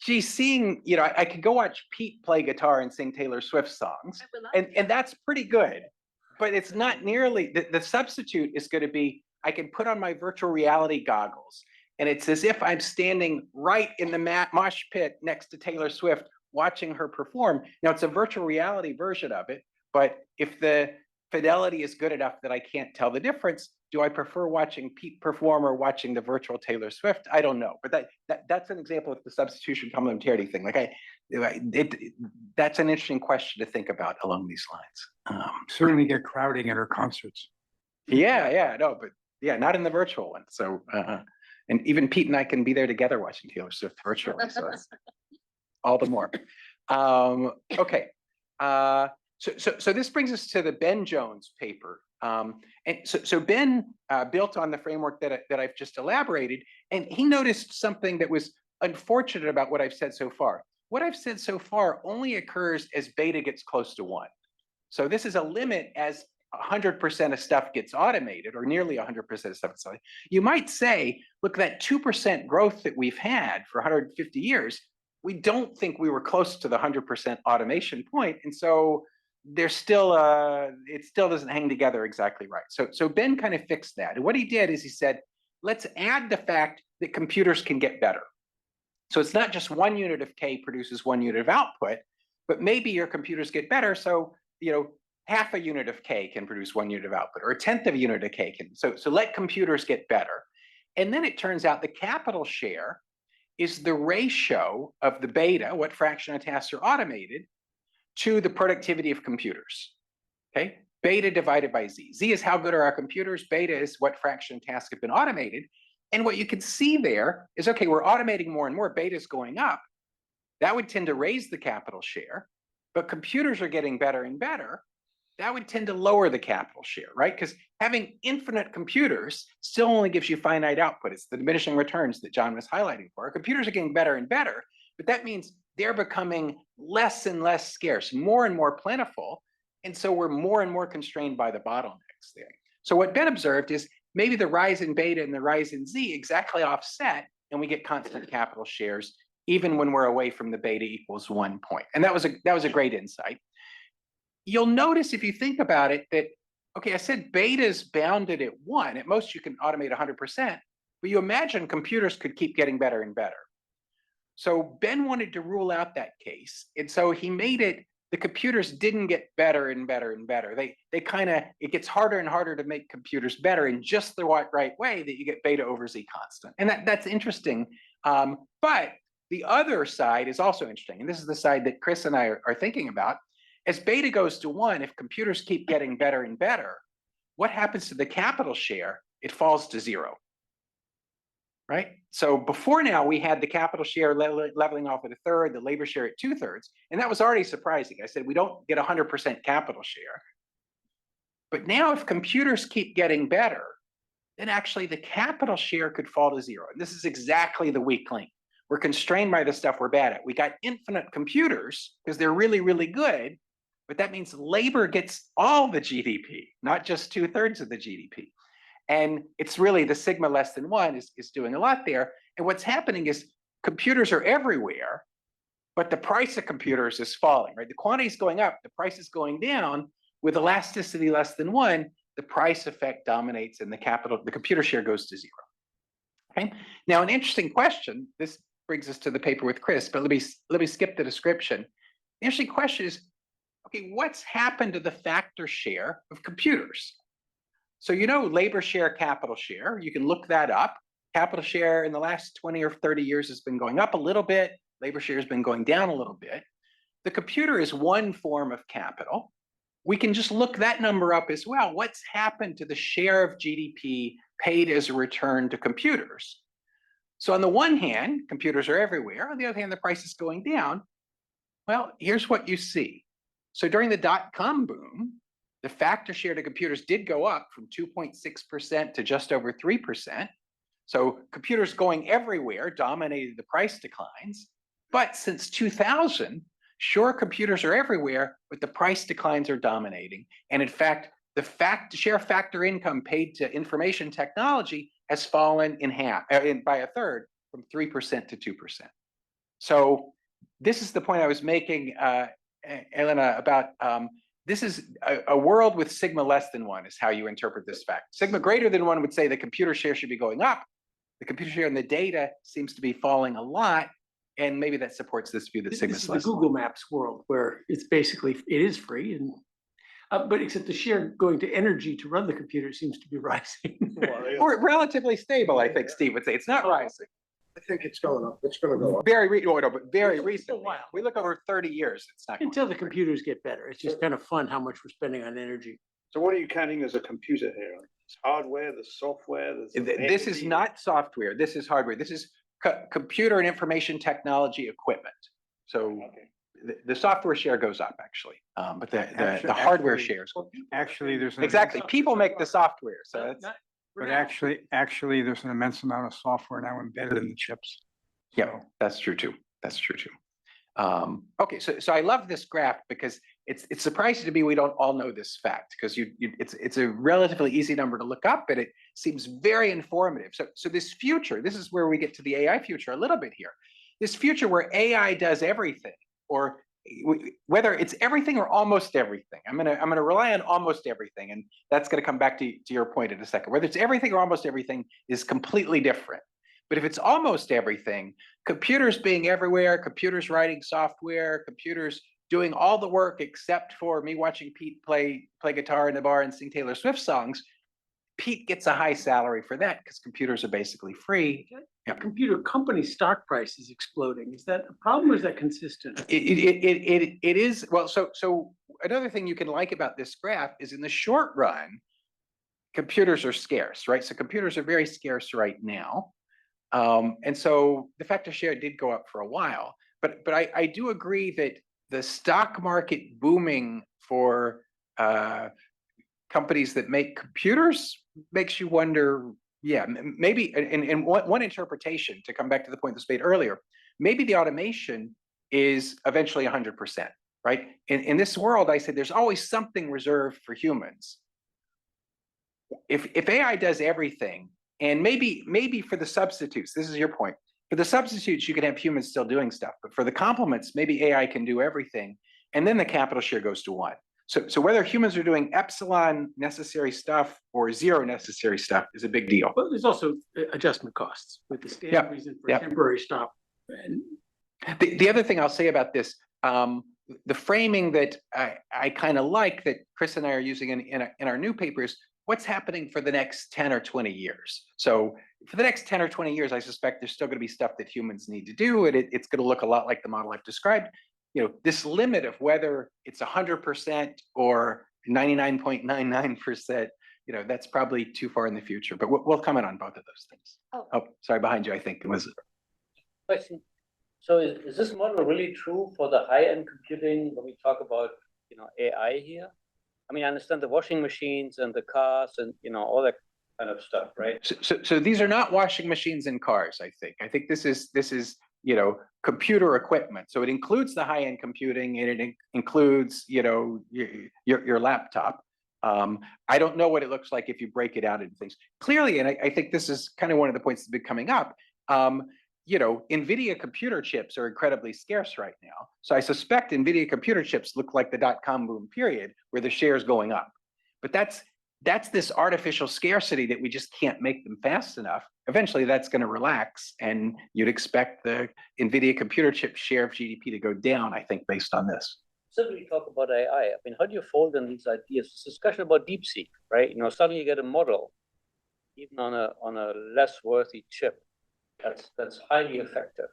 Seeing, I could go watch Pete play guitar and sing Taylor Swift songs, and that's pretty good, but it's not nearly, the substitute is going to be, I can put on my virtual reality goggles, and it's as if I'm standing right in the mosh pit next to Taylor Swift watching her perform. Now, it's a virtual reality version of it, but if the fidelity is good enough that I can't tell the difference, do I prefer watching Pete perform or watching the virtual Taylor Swift? I don't know, but that's an example of the substitution complementarity thing. That's an interesting question to think about along these lines. Certainly get crowding at her concerts. Yeah, no, but yeah, not in the virtual one. So, and even Pete and I can be there together watching Taylor Swift virtually. So that's all the more. Okay. So this brings us to the Ben Jones paper. And so Ben built on the framework that I've just elaborated, and he noticed something that was unfortunate about what I've said so far. What I've said so far only occurs as beta gets close to 1. So this is a limit as 100% of stuff gets automated, or nearly 100% of stuff gets automated. You might say, look, that 2% growth that we've had for 150 years, we don't think we were close to the 100% automation point. And so there's still it still doesn't hang together exactly right. So Ben kind of fixed that. And what he did is he said, let's add the fact that computers can get better. So it's not just 1 unit of K produces 1 unit of output, but maybe your computers get better. So, half a unit of K can produce 1 unit of output, or a tenth of a unit of K can. So let computers get better. And then it turns out the capital share is the ratio of the beta, what fraction of tasks are automated, to the productivity of computers. Okay, beta divided by Z. Z is how good are our computers. Beta is what fraction of tasks have been automated. And what you can see there is, okay, we're automating more and more, beta is going up. That would tend to raise the capital share, but computers are getting better and better. That would tend to lower the capital share, right? Because having infinite computers still only gives you finite output. It's the diminishing returns that John was highlighting for. Our computers are getting better and better, but that means they're becoming less and less scarce, more and more plentiful. And so we're more and more constrained by the bottlenecks there. So what Ben observed is maybe the rise in beta and the rise in Z exactly offset, and we get constant capital shares, even when we're away from the beta equals 1 point. And that was a great insight. You'll notice if you think about it that, okay, I said beta is bounded at 1. At most, you can automate 100%, but you imagine computers could keep getting better and better. So Ben wanted to rule out that case. And so he made it, the computers didn't get better and better and better. They kind of, it gets harder and harder to make computers better in just the right way that you get beta over Z constant. And that's interesting. But the other side is also interesting. And this is the side that Chris and I are thinking about. As beta goes to 1, if computers keep getting better and better, what happens to the capital share? It falls to 0. Right? So before now, we had the capital share leveling off at 1/3, the labor share at 2/3, and that was already surprising. I said, we don't get 100% capital share. But now if computers keep getting better, then actually the capital share could fall to 0. And this is exactly the weak link. We're constrained by the stuff we're bad at. We got infinite computers because they're really, really good, but that means labor gets all the GDP, not just 2/3 of the GDP. And it's really the sigma less than 1 is doing a lot there. And what's happening is computers are everywhere, but the price of computers is falling, right? The quantity is going up, the price is going down. With elasticity less than 1, the price effect dominates and the computer share goes to 0. Okay. Now, an interesting question, this brings us to the paper with Chris, but let me skip the description. The interesting question is, okay, what's happened to the factor share of computers? So labor share, capital share, you can look that up. Capital share in the last 20 or 30 years has been going up a little bit. Labor share has been going down a little bit. The computer is one form of capital. We can just look that number up as well. What's happened to the share of GDP paid as a return to computers? So on the one hand, computers are everywhere. On the other hand, the price is going down. Well, here's what you see. So during the dot-com boom, the factor share to computers did go up from 2.6% to just over 3%. So computers going everywhere dominated the price declines. But since 2000, sure, computers are everywhere, but the price declines are dominating. And in fact, the share factor income paid to information technology has fallen in half, by 1/3, from 3% to 2%. So this is the point I was making, Elena, about this is a world with sigma less than 1 is how you interpret this fact. Sigma greater than 1 would say the computer share should be going up. The computer share in the data seems to be falling a lot. And maybe that supports this view that sigma This is is the less than Google 1. Maps world where it's basically, it is free, and but except the share going to energy to run the computer seems to be rising. Or relatively stable, I think Steve would say. It's not rising. I think it's going up. It's going to go up. Very It's a recently. while. We look over 30 years, it's not going Until the up. computers get better. It's just kind of fun how much we're spending on energy. So what are you counting as a computer here? It's hardware, the software. This is not software. This is hardware. This is computer and information technology equipment. So the software share goes up actually, but the hardware shares. Actually, there's Exactly. People make the software. So that's, But actually, there's an immense amount of software now embedded in the chips. yeah, that's true too. That's true too. Okay, so I love this graph because it's surprising to me we don't all know this fact, because it's a relatively easy number to look up, but it seems very informative. So this future, this is where we get to the AI future a little bit here. This future where AI does everything, or whether it's everything or almost everything, I'm gonna rely on almost everything, and that's gonna come back to your point in a second. Whether it's everything or almost everything is completely different. But if it's almost everything, computers being everywhere, computers writing software, computers doing all the work except for me watching Pete play guitar in the bar and sing Taylor Swift songs, Pete gets a high salary for that because computers are basically free. A computer company stock price is exploding. Is that a problem or is that consistent? It is. Well, so another thing you can like about this graph is in the short run, computers are scarce, right? So computers are very scarce right now. And so the factor share did go up for a while, but I do agree that the stock market booming for companies that make computers makes you wonder, yeah, maybe, and one interpretation, to come back to the point that's made earlier, maybe the automation is eventually 100%, right? In this world, I said there's always something reserved for humans. If AI does everything, and maybe for the substitutes, this is your point, for the substitutes, you can have humans still doing stuff, but for the complements, maybe AI can do everything, and then the capital share goes to 1. So whether humans are doing epsilon necessary stuff or 0 necessary stuff is a big deal. But there's also adjustment costs with the standard reason for temporary stop. And the other thing I'll say about this, the framing that I kind of like that Chris and I are using in our new papers, what's happening for the next 10 or 20 years. So for the next 10 or 20 years, I suspect there's still going to be stuff that humans need to do, and it's going to look a lot like the model I've described. You know, this limit of whether it's 100% or 99.99%, you know, that's probably too far in the future, but we'll comment on both of those things. Oh, sorry, behind you, I think it was. Question. So is this model really true for the high-end computing when we talk about, you know, AI here? I mean, I understand the washing machines and the cars and, you know, all that kind of stuff, right? So these are not washing machines and cars, I think. I think this is, you know, computer equipment. So it includes the high-end computing, and it includes, you know, your laptop. I don't know what it looks like if you break it out into things. Clearly, and I think this is kind of one of the points that's been coming up, you know, NVIDIA computer chips are incredibly scarce right now. So I suspect NVIDIA computer chips look like the dot-com boom period, where the share is going up. But that's this artificial scarcity that we just can't make them fast enough. Eventually, that's going to relax, and you'd expect the NVIDIA computer chip share of GDP to go down, I think, based on this. So we talk about AI. I mean, how do you fold in these ideas? This discussion about DeepSeek, right? You know, suddenly you get a model, even on a less worthy chip, that's highly effective.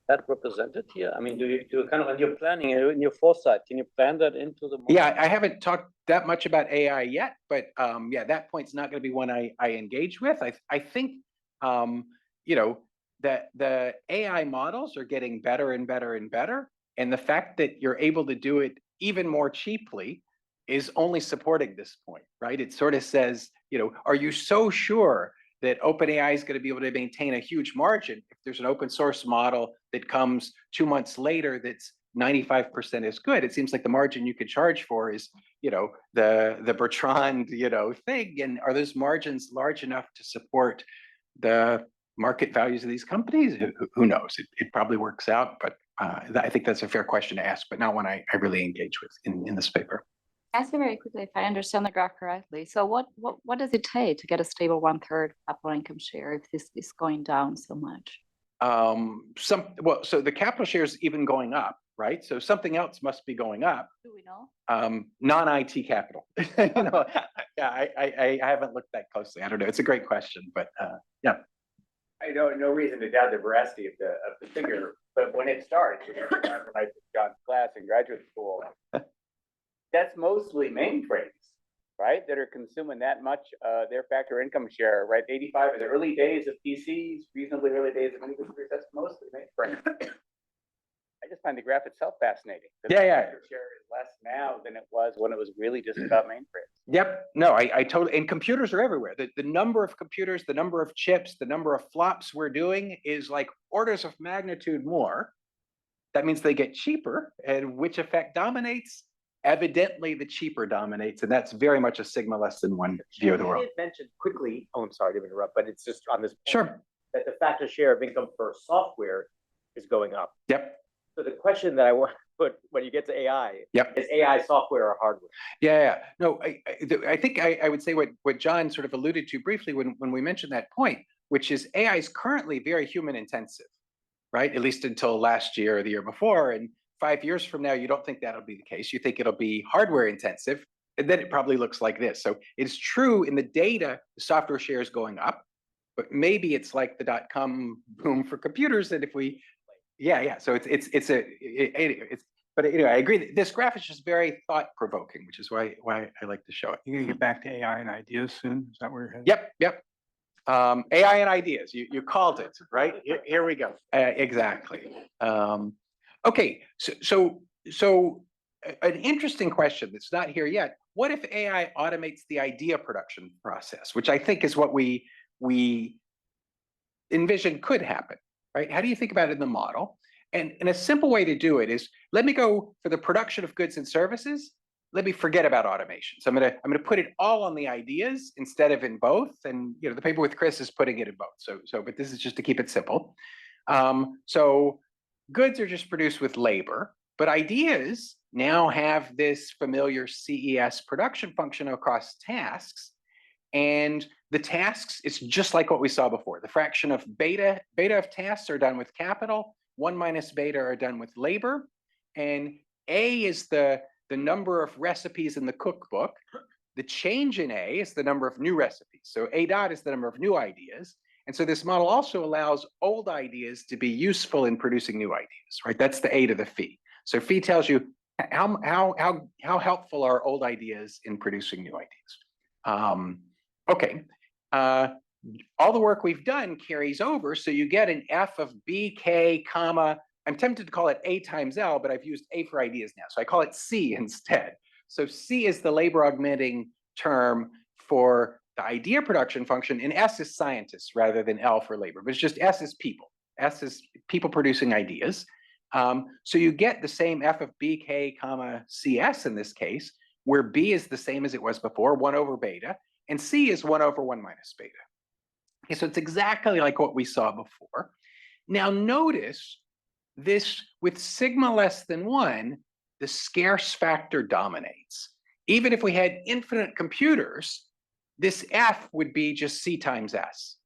That represented here? I mean, do you kind of, when you're planning, in your foresight, can you plan that into the model? Yeah, I haven't talked that much about AI yet, but yeah, that point's not going to be one I engage with. I think, you know, that the AI models are getting better and better and better, and the fact that you're able to do it even more cheaply is only supporting this point, right? It sort of says, you know, are you so sure that OpenAI is going to be able to maintain a huge margin if there's an open source model that comes 2 months later that's 95% as good? It seems like the margin you could charge for is, you know, the Bertrand, you know, thing. And are those margins large enough to support the market values of these companies? Who knows? It probably works out, but I think that's a fair question to ask, but not one I really engage with in this paper. Ask you very quickly if I understand the graph correctly. So what does it take to get a stable 1/3 capital income share if this is going down so much? Well, so the capital share is even going up, right? So something else must be going up. Do we know? Non-IT capital. You know, yeah, I haven't looked that closely. I don't know. It's a great question, but yeah. I don't no reason to doubt the veracity of the figure, but when it starts, when I took John's class in graduate school, that's mostly mainframes, right? That are consuming that much their factor income share, right? 85 are the early days of PCs, reasonably early days of mini computers. That's mostly mainframe. I just find the graph itself fascinating. The factor share is less now than it was when it was really just about mainframes. Yep. No, I totally, and computers are everywhere. The number of computers, the number of chips, the number of flops we're doing is like orders of magnitude more. That means they get cheaper, and which effect dominates? Evidently, the cheaper dominates, and that's very much a sigma less than one view of the world. You did mention quickly, oh, I'm sorry to interrupt, but it's just on this point, Sure. that the factor share of income for software is going up. Yep. So the question that I want But when you get to AI, Yep. is AI software or hardware? Yeah. No, I think I would say what John sort of alluded to briefly when we mentioned that point, which is AI is currently very human intensive, right? At least until last year or the year before. And 5 years from now, you don't think that'll be the case. You think it'll be hardware intensive, and then it probably looks like this. So it's true in the data, the software share is going up, but maybe it's like the .com boom for computers. And if we, yeah. So but anyway, I agree that this graph is just very thought provoking, which is why I like to show it. You're gonna get back to AI and ideas soon? Is that where you're headed? Yep. AI and ideas. You called it, right? Here we go. Exactly. Okay. So an interesting question that's not here yet. What if AI automates the idea production process, which I think is what we envision could happen, right? How do you think about it in the model? And a simple way to do it is, let me go for the production of goods and services. Let me forget about automation. So I'm gonna put it all on the ideas instead of in both. And the paper with Chris is putting it in both. But this is just to keep it simple. So goods are just produced with labor, but ideas now have this familiar CES production function across tasks. And the tasks, it's just like what we saw before. The fraction of beta of tasks are done with capital, 1 minus beta are done with labor, and A is the number of recipes in the cookbook. The change in A is the number of new recipes. So A dot is the number of new ideas. And so this model also allows old ideas to be useful in producing new ideas, right? That's the A to the phi. So phi tells you how helpful are old ideas in producing new ideas. Okay. All the work we've done carries over, so you get an F of BK, comma, I'm tempted to call it A times L, but I've used A for ideas now, so I call it C instead. So C is the labor augmenting term for the idea production function, and S is scientists rather than L for labor, but it's just S is people. S is people producing ideas. So you get the same F of BK, comma, CS in this case, where B is the same as it was before, 1 over beta, and C is 1 over 1 minus beta. Okay, so it's exactly like what we saw before. Now notice this, with sigma less than 1, the scarce factor dominates. Even if we had infinite computers, this F would be just C times S.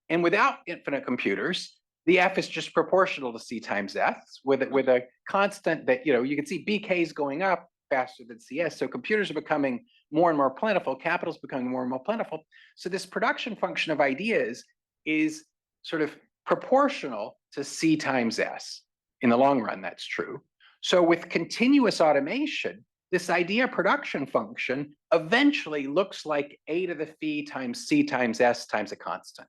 And without infinite computers, the F is just proportional to C times S with a constant that, you can see BK is going up faster than CS. So computers are becoming more and more plentiful, capital is becoming more and more plentiful. So this production function of ideas is sort of proportional to C times S. In the long run, that's true. So with continuous automation, this idea production function eventually looks like A to the phi times C times S times a constant.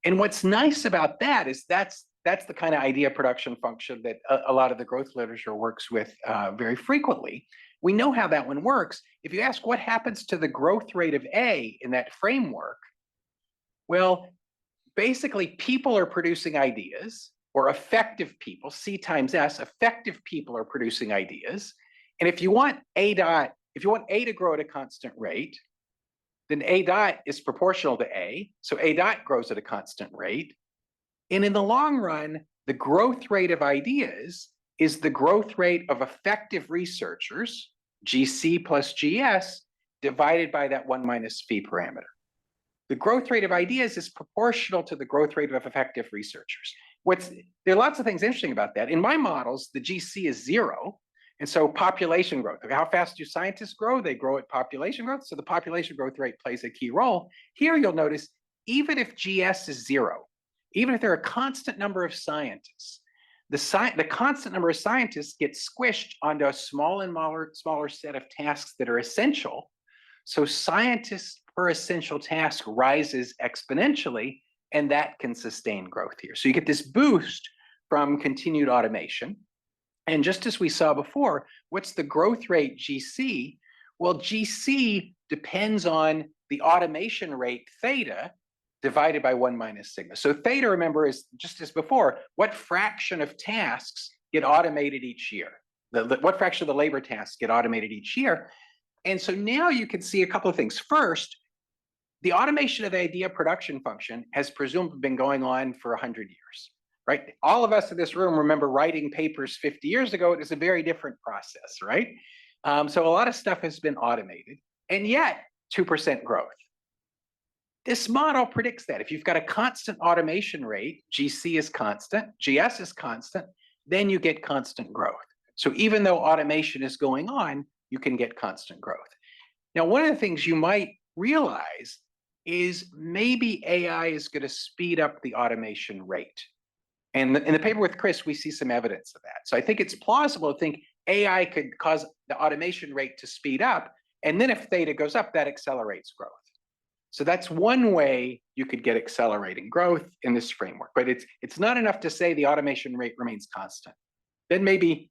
And what's nice about that is that's the kind of idea production function that a lot of the growth literature works with very frequently. We know how that one works. If you ask what happens to the growth rate of A in that framework, well, basically people are producing ideas, or effective people, C times S, effective people are producing ideas. And if you want A to grow at a constant rate, then A dot is proportional to A. So A dot grows at a constant rate. And in the long run, the growth rate of ideas is the growth rate of effective researchers, GC plus GS, divided by that 1 minus phi parameter. The growth rate of ideas is proportional to the growth rate of effective researchers. There are lots of things interesting about that. In my models, the GC is 0. And so population growth, how fast do scientists grow? They grow at population growth. So the population growth rate plays a key role. Here you'll notice, even if GS is 0, even if there are a constant number of scientists, the constant number of scientists gets squished onto a smaller set of tasks that are essential. So scientists per essential task rises exponentially, and that can sustain growth here. So you get this boost from continued automation. And just as we saw before, what's the growth rate GC? Well, GC depends on the automation rate theta divided by 1 minus sigma. So theta, remember, is just as before, what fraction of tasks get automated each year? What fraction of the labor tasks get automated each year? And so now you can see a couple of things. First, the automation of the idea production function has presumably been going on for 100 years. right? All of us in this room remember writing papers 50 years ago. It was a very different process, right? So a lot of stuff has been automated, and yet 2% growth. This model predicts that if you've got a constant automation rate, GC is constant, GS is constant, then you get constant growth. So even though automation is going on, you can get constant growth. Now, one of the things you might realize is maybe AI is going to speed up the automation rate. And in the paper with Chris, we see some evidence of that. So I think it's plausible to think AI could cause the automation rate to speed up. And then if theta goes up, that accelerates growth. So that's one way you could get accelerating growth in this framework. But it's not enough to say the automation rate remains constant. Then maybe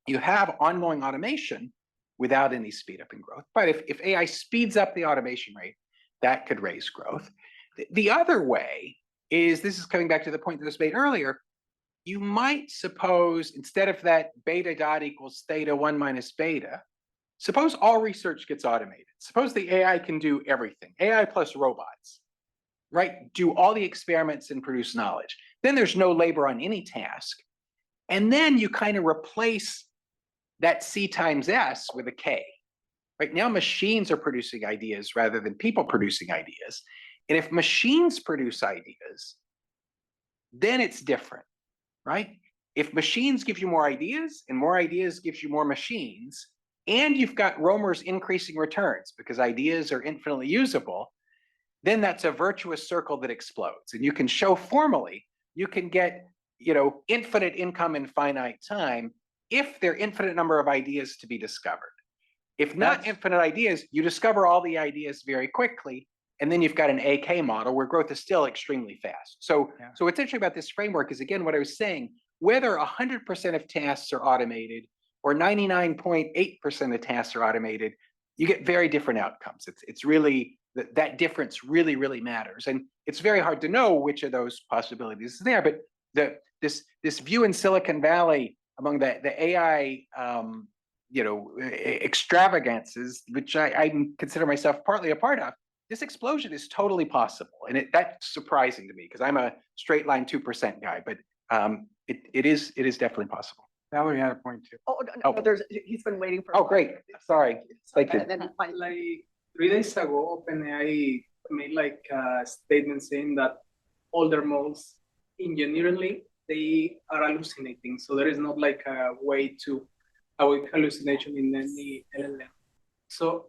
you have ongoing automation without any speed up in growth. But if AI speeds up the automation rate, that could raise growth. The other way is, this is coming back to the point that was made earlier, you might suppose instead of that beta dot equals theta 1 minus beta, suppose all research gets automated. Suppose the AI can do everything, AI plus robots, right? Do all the experiments and produce knowledge. Then there's no labor on any task. And then you kind of replace that C times S with a K. Right now, machines are producing ideas rather than people producing ideas. And if machines produce ideas, then it's different, right? If machines give you more ideas and more ideas gives you more machines, and you've got roamers increasing returns because ideas are infinitely usable, then that's a virtuous circle that explodes. And you can show formally, you can get, infinite income in finite time if there are infinite number of ideas to be discovered. If not infinite ideas, you discover all the ideas very quickly, and then you've got an AK model where growth is still extremely fast. So what's interesting about this framework is, again, what I was saying, whether 100% of tasks are automated or 99.8% of tasks are automated, you get very different outcomes. It's really, that difference really, really matters. And it's very hard to know which of those possibilities is there, but this view in Silicon Valley among the AI extravagances, which I consider myself partly a part of, this explosion is totally possible. And that's surprising to me because I'm a straight line 2% guy, but it is definitely possible. Valerie had a point too. He's been waiting for. Oh, great. Sorry. Thank you. And then Like 3 days ago, OpenAI made like a statement saying that all their models ingenuinely, they are hallucinating. So there is not like a way to avoid hallucination in any LLM. So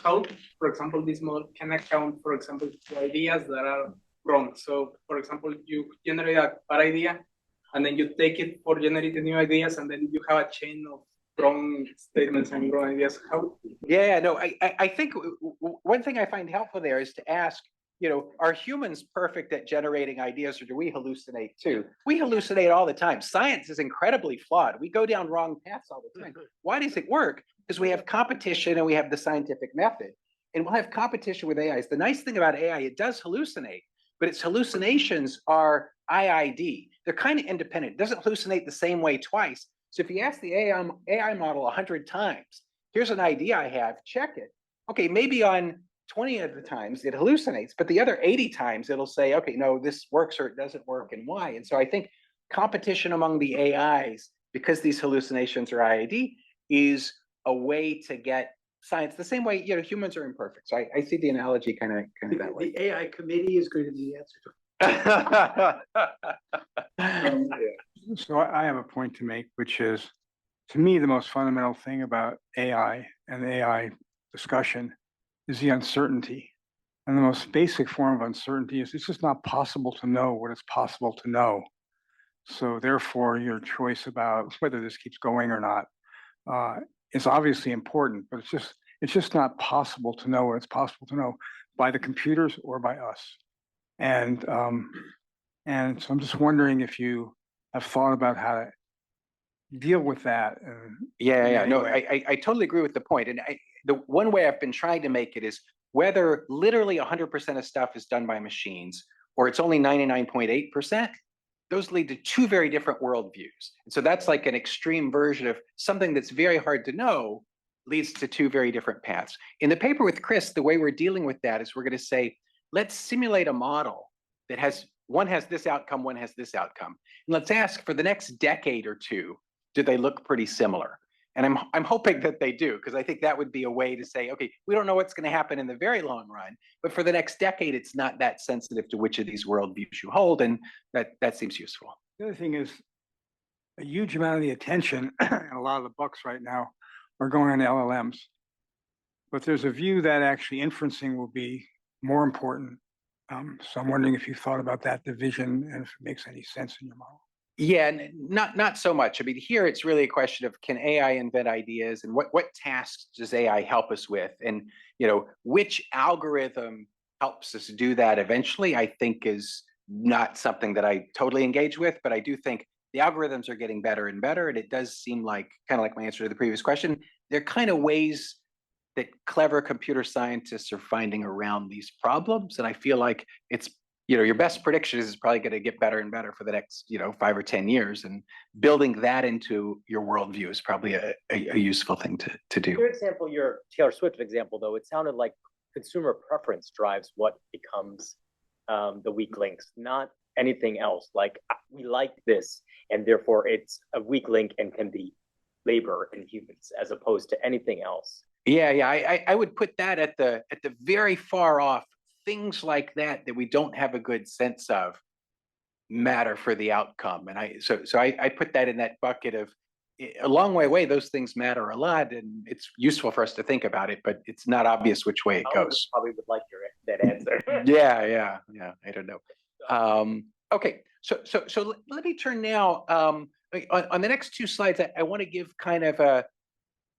how, for example, this model can account, for example, to ideas that are wrong. So for example, you generate a bad idea and then you take it for generating new ideas, and then you have a chain of wrong statements and wrong ideas. How? Yeah, no, I think one thing I find helpful there is to ask, are humans perfect at generating ideas, or do we hallucinate too? We hallucinate all the time. Science is incredibly flawed. We go down wrong paths all the time. Why does it work? Because we have competition and we have the scientific method. And we'll have competition with AIs. The nice thing about AI, it does hallucinate, but its hallucinations are IID. They're kind of independent. It doesn't hallucinate the same way twice. So if you ask the AI model 100 times, here's an idea I have, check it. Okay, maybe on 20 of the times it hallucinates, but the other 80 times it'll say, okay, no, this works or it doesn't work, and why. And so I think competition among the AIs, because these hallucinations are IID, is a way to get science the same way, humans are imperfect. So I see the analogy kind of that way. The AI committee is going to be the answer to. So I have a point to make, which is, to me, the most fundamental thing about AI and the AI discussion is the uncertainty. And the most basic form of uncertainty is it's just not possible to know what it's possible to know. So therefore, your choice about whether this keeps going or not is obviously important, but it's just not possible to know what it's possible to know by the computers or by us. And so I'm just wondering if you have thought about how to deal with that. No, I totally agree with the point. And the one way I've been trying to make it is whether literally 100% of stuff is done by machines or it's only 99.8%, those lead to two very different worldviews. And so that's like an extreme version of something that's very hard to know leads to two very different paths. In the paper with Chris, the way we're dealing with that is we're going to say, let's simulate a model that has one has this outcome, one has this outcome. And let's ask for the next decade or two, do they look pretty similar? And I'm hoping that they do, because I think that would be a way to say, okay, we don't know what's going to happen in the very long run, but for the next decade, it's not that sensitive to which of these worldviews you hold, and that seems useful. The other thing is a huge amount of the attention and a lot of the bucks right now are going on LLMs. But there's a view that actually inferencing will be more important. So I'm wondering if you thought about that division and if it makes any sense in your model. Yeah, not so much. I mean, here it's really a question of, can AI invent ideas, and what tasks does AI help us with, and which algorithm helps us do that eventually, I think is not something that I totally engage with, but I do think the algorithms are getting better and better, and it does seem like, kind of like my answer to the previous question, they're kind of ways that clever computer scientists are finding around these problems, and I feel like it's your best prediction is probably going to get better and better for the next 5 or 10 years, and building that into your worldview is probably a useful thing to do. Your example, your Taylor Swift example, though, it sounded like consumer preference drives what becomes the weak links, not anything else. Like, we like this, and therefore it's a weak link and can be labor and humans, as opposed to anything else. Yeah, I would put that at the very far off. Things like that we don't have a good sense of matter for the outcome, and I put that in that bucket of, a long way away, those things matter a lot, and it's useful for us to think about it, but it's not obvious which way it goes. Probably would like that answer. Yeah. I don't know. Okay, so let me turn now on the next two slides. I want to give kind of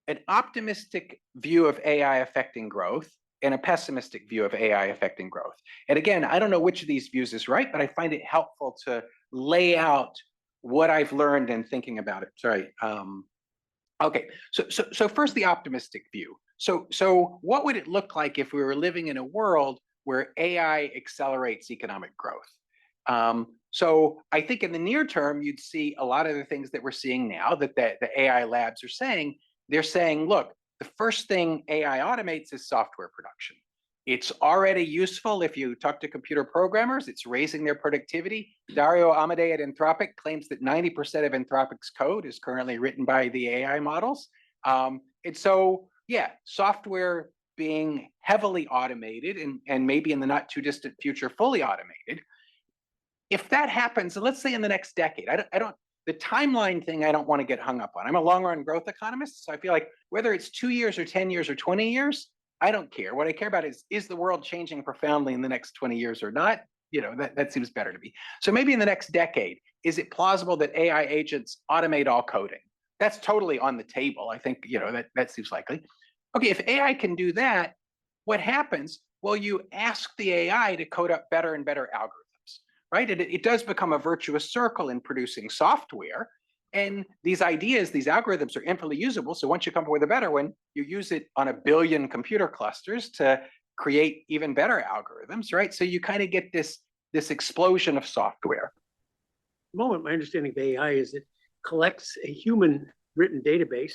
an optimistic view of AI affecting growth and a pessimistic view of AI affecting growth. And again, I don't know which of these views is right, but I find it helpful to lay out what I've learned in thinking about it. Sorry. Okay, so first, the optimistic view. So what would it look like if we were living in a world where AI accelerates economic growth? So I think in the near term, you'd see a lot of the things that we're seeing now that the AI labs are saying. They're saying, look, the first thing AI automates is software production. It's already useful if you talk to computer programmers. It's raising their productivity. Dario Amodei at Anthropic claims that 90% of Anthropic's code is currently written by the AI models. And so, yeah, software being heavily automated and maybe in the not too distant future, fully automated. If that happens, let's say in the next decade, the timeline thing I don't want to get hung up on. I'm a long-run growth economist, so I feel like whether it's 2 years or 10 years or 20 years, I don't care. What I care about is the world changing profoundly in the next 20 years or not? That seems better to me. So maybe in the next decade, is it plausible that AI agents automate all coding? That's totally on the table. I think that seems likely. Okay, if AI can do that, what happens? Well, you ask the AI to code up better and better algorithms. Right? It does become a virtuous circle in producing software. And these ideas, these algorithms are infinitely usable. So once you come up with a better one, you use it on 1 billion computer clusters to create even better algorithms, right? So you kind of get this explosion of software. At the moment, my understanding of AI is it collects a human written database,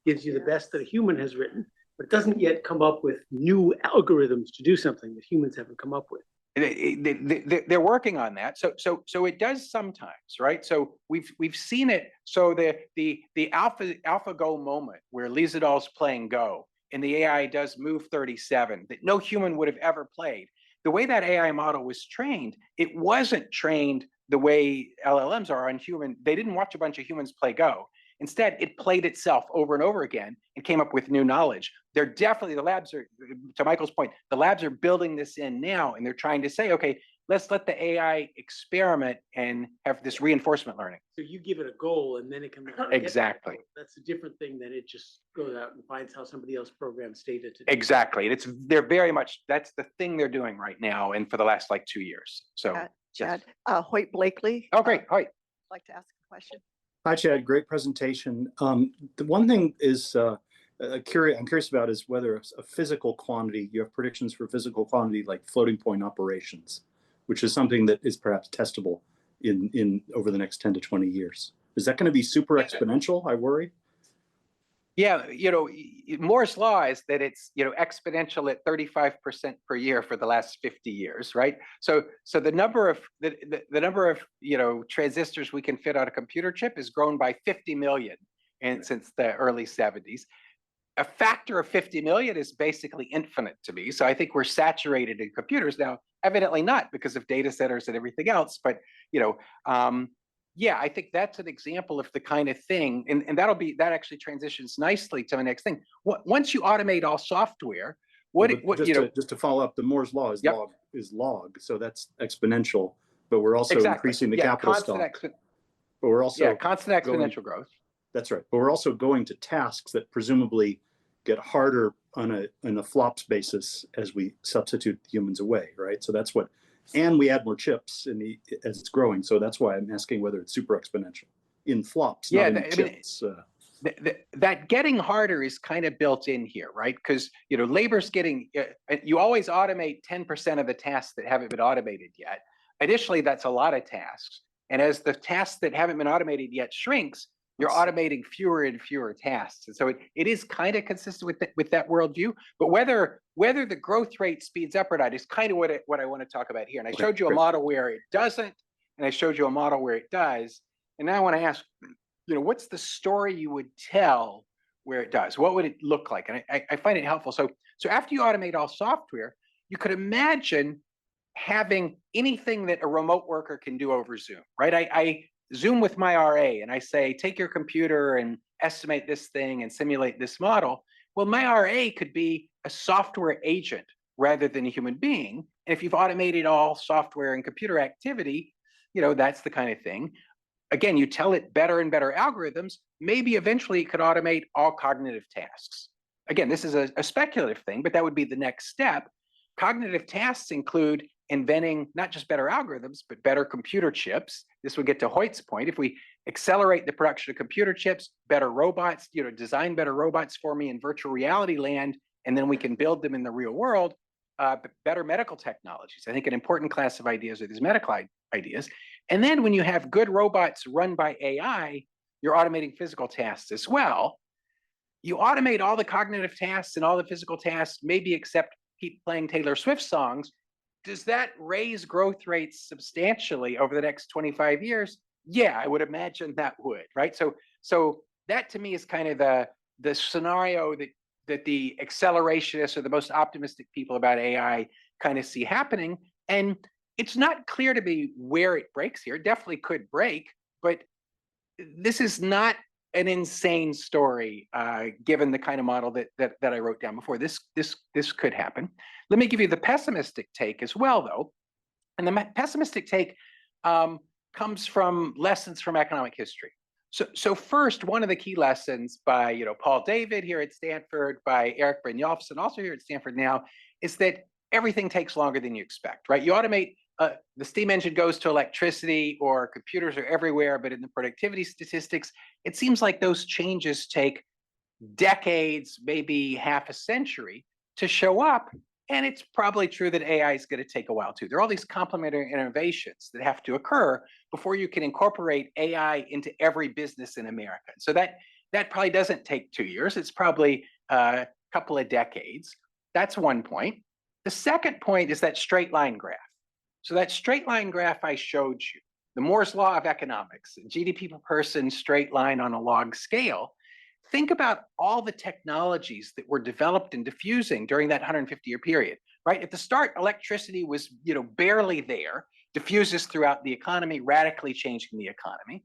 gives you the best that a human has written, but doesn't yet come up with new algorithms to do something that humans haven't come up with. They're working on that. So it does sometimes, right? So we've seen it. So the AlphaGo moment where Lee Sedol's playing Go and the AI does move 37 that no human would have ever played. The way that AI model was trained, it wasn't trained the way LLMs are on human. They didn't watch a bunch of humans play Go. Instead, it played itself over and over again and came up with new knowledge. They're definitely, the labs are, to Michael's point, the labs are building this in now, and they're trying to say, okay, let's let the AI experiment and have this reinforcement learning. So you give it a goal and then it can exactly. That's a different thing than it just goes out and finds how somebody else programs data to do. Exactly. And they're very much, that's the thing they're doing right now and for the last 2 years. So Chad, Hoyt Blakely. Oh, great. Hoyt. I'd like to ask a question. Hi, Chad. Great presentation. The one thing is I'm curious about is whether a physical quantity, you have predictions for physical quantity like floating point operations, which is something that is perhaps testable in over the next 10 to 20 years. Is that going to be super exponential? I worry. Yeah, Moore's law is that it's, exponential at 35% per year for the last 50 years, right? So the number of transistors we can fit on a computer chip has grown by 50 million since the early 70s. A factor of 50 million is basically infinite to me. So I think we're saturated in computers now, evidently not because of data centers and everything else, but yeah, I think that's an example of the kind of thing, and that actually transitions nicely to the next thing. Once you automate all software, just to follow up, the Moore's law is log, so that's exponential, but we're also increasing the capital stock. But we're also constant exponential growth. That's right, but we're also going to tasks that presumably get harder on a flops basis as we substitute humans away, right? So that's what. And we add more chips as it's growing. So that's why I'm asking whether it's super exponential in flops, not in chips. That getting harder is kind of built in here, right? Because, labor's getting, you always automate 10% of the tasks that haven't been automated yet. Additionally, that's a lot of tasks. And as the tasks that haven't been automated yet shrinks, you're automating fewer and fewer tasks. And so it is kind of consistent with that worldview, but whether the growth rate speeds up or not is kind of what I want to talk about here. And I showed you a model where it doesn't, and I showed you a model where it does. And now I want to ask, what's the story you would tell where it does? What would it look like? And I find it helpful. So after you automate all software, you could imagine having anything that a remote worker can do over Zoom, right? I Zoom with my RA and I say, take your computer and estimate this thing and simulate this model. Well, my RA could be a software agent rather than a human being. And if you've automated all software and computer activity, that's the kind of thing. Again, you tell it better and better algorithms, maybe eventually it could automate all cognitive tasks. Again, this is a speculative thing, but that would be the next step. Cognitive tasks include inventing not just better algorithms, but better computer chips. This would get to Hoyt's point. If we accelerate the production of computer chips, better robots, design better robots for me in virtual reality land, and then we can build them in the real world, better medical technologies. I think an important class of ideas are these medical ideas. And then when you have good robots run by AI, you're automating physical tasks as well. You automate all the cognitive tasks and all the physical tasks, maybe except keep playing Taylor Swift songs. Does that raise growth rates substantially over the next 25 years? Yeah, I would imagine that would, right? So that to me is kind of the scenario that the accelerationists or the most optimistic people about AI kind of see happening. And it's not clear to me where it breaks here. It definitely could break, but this is not an insane story, given the kind of model that I wrote down before. This could happen. Let me give you the pessimistic take as well, though. And the pessimistic take comes from lessons from economic history. So first, one of the key lessons by Paul David here at Stanford, by Eric Brynjolfsson, also here at Stanford now, is that everything takes longer than you expect, right? You automate, the steam engine goes to electricity, or computers are everywhere, but in the productivity statistics, it seems like those changes take decades, maybe half a century to show up. And it's probably true that AI is going to take a while too. There are all these complementary innovations that have to occur before you can incorporate AI into every business in America. So that probably doesn't take 2 years. It's probably a couple of decades. That's one point. The second point is that straight line graph. So that straight line graph I showed you, the Moore's law of economics, GDP per person straight line on a log scale. Think about all the technologies that were developed and diffusing during that 150-year period, right? At the start, electricity was, barely there, diffuses throughout the economy, radically changing the economy.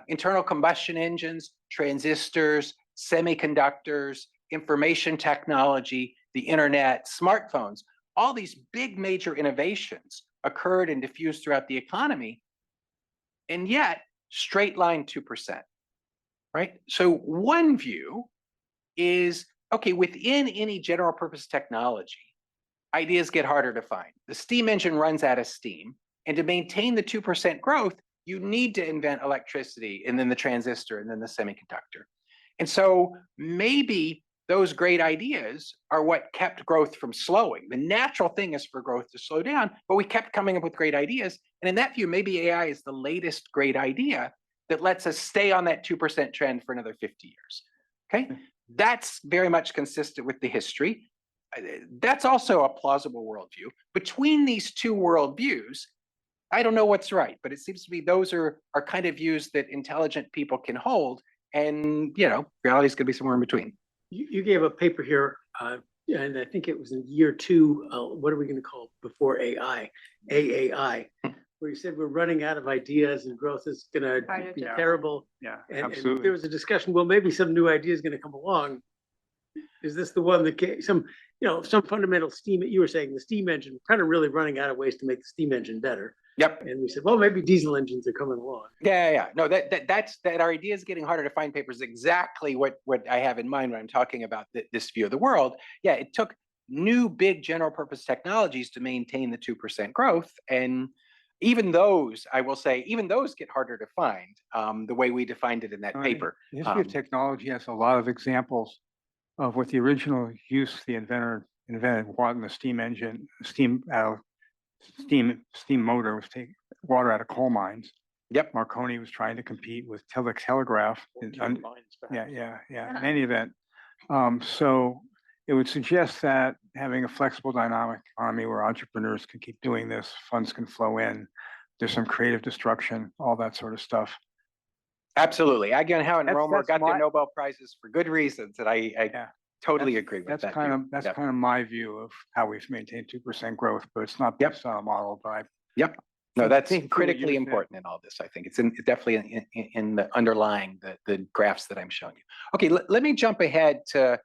Internal combustion engines, transistors, semiconductors, information technology, the internet, smartphones, all these big major innovations occurred and diffused throughout the economy, and yet straight line 2%. Right? So one view is, okay, within any general purpose technology, ideas get harder to find. The steam engine runs out of steam, and to maintain the 2% growth, you need to invent electricity, and then the transistor, and then the semiconductor. And so maybe those great ideas are what kept growth from slowing. The natural thing is for growth to slow down, but we kept coming up with great ideas. And in that view, maybe AI is the latest great idea that lets us stay on that 2% trend for another 50 years. Okay. That's very much consistent with the history. That's also a plausible worldview. Between these two worldviews, I don't know what's right, but it seems to me those are kind of views that intelligent people can hold. And, reality is going to be somewhere in between. You gave a paper here, and I think it was in year 2, what are we going to call it before AI, AAI, where you said we're running out of ideas and growth is going to be terrible. Yeah, And absolutely. there was a discussion, well, maybe some new idea is going to come along. Is this the one that some fundamental steam, you were saying the steam engine, kind of really running out of ways to make the steam engine better. Yep. And we said, well, maybe diesel engines are coming along. Yeah. No, that's our idea is getting harder to find papers. Exactly what I have in mind when I'm talking about this view of the world. Yeah, it took new big general purpose technologies to maintain the 2% growth. And even those, I will say, even those get harder to find the way we defined it in that paper. The history of technology has a lot of examples of what the original use the inventor invented, water in the steam engine, steam motor was taking water out of coal mines. Yep. Marconi was trying to compete with telegraph. In any event. So it would suggest that having a flexible dynamic economy where entrepreneurs can keep doing this, funds can flow in, there's some creative destruction, all that sort of stuff. Absolutely. Again, how in Romer got my- the Nobel Prizes for good reasons, and I totally agree with that. That's kind of my view of how we've maintained 2% growth, but it's not based on a model, but Yep. No, that's think critically use that. important in all this. I think it's definitely in the underlying the graphs that I'm showing you. Okay, let me jump ahead to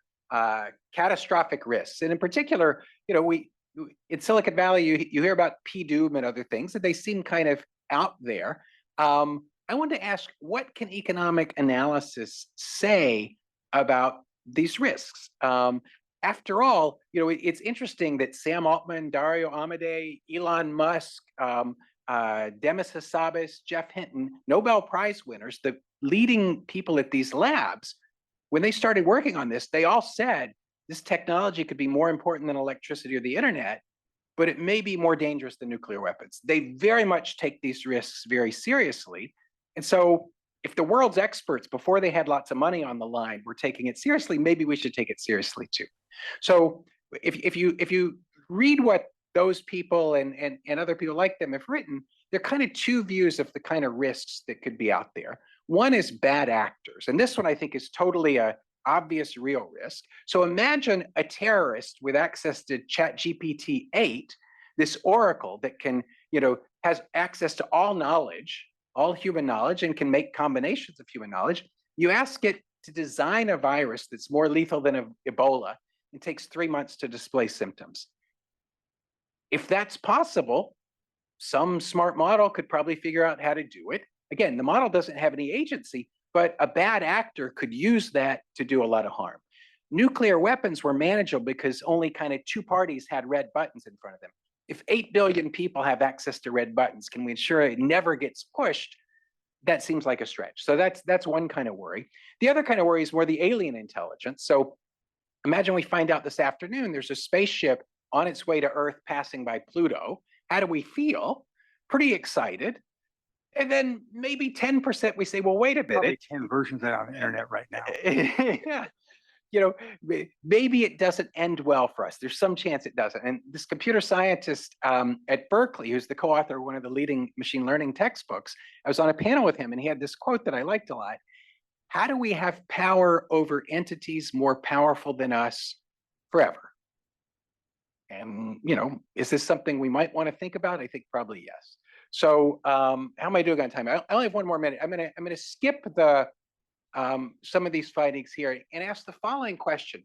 catastrophic risks, and in particular, we in Silicon Valley you hear about PDOOM and other things, and they seem kind of out there. I wanted to ask, what can economic analysis say about these risks? After all, it's interesting that Sam Altman, Dario Amodei, Elon Musk, Demis Hassabis, Jeff Hinton, Nobel Prize winners, the leading people at these labs, when they started working on this, they all said this technology could be more important than electricity or the internet, but it may be more dangerous than nuclear weapons. They very much take these risks very seriously. And so if the world's experts, before they had lots of money on the line, were taking it seriously, maybe we should take it seriously too. So if you read what those people and other people like them have written, there are kind of two views of the kind of risks that could be out there. One is bad actors. And this one I think is totally a obvious real risk. So imagine a terrorist with access to ChatGPT-8, this oracle that can, has access to all knowledge, all human knowledge, and can make combinations of human knowledge. You ask it to design a virus that's more lethal than Ebola. It takes 3 months to display symptoms. If that's possible, some smart model could probably figure out how to do it. Again, the model doesn't have any agency, but a bad actor could use that to do a lot of harm. Nuclear weapons were manageable because only kind of 2 parties had red buttons in front of them. If 8 billion people have access to red buttons, can we ensure it never gets pushed? That seems like a stretch. So that's one kind of worry. The other kind of worry is more the alien intelligence. So imagine we find out this afternoon there's a spaceship on its way to Earth passing by Pluto. How do we feel? Pretty excited. And then maybe 10% we say, well, wait a minute. probably 10 versions of that on the internet right now. Yeah. Maybe it doesn't end well for us. There's some chance it doesn't. And this computer scientist at Berkeley, who's the co-author of one of the leading machine learning textbooks, I was on a panel with him and he had this quote that I liked a lot. How do we have power over entities more powerful than us forever? And, is this something we might want to think about? I think probably yes. So how am I doing on time? I only have 1 more minute. I'm gonna skip the some of these findings here and ask the following question.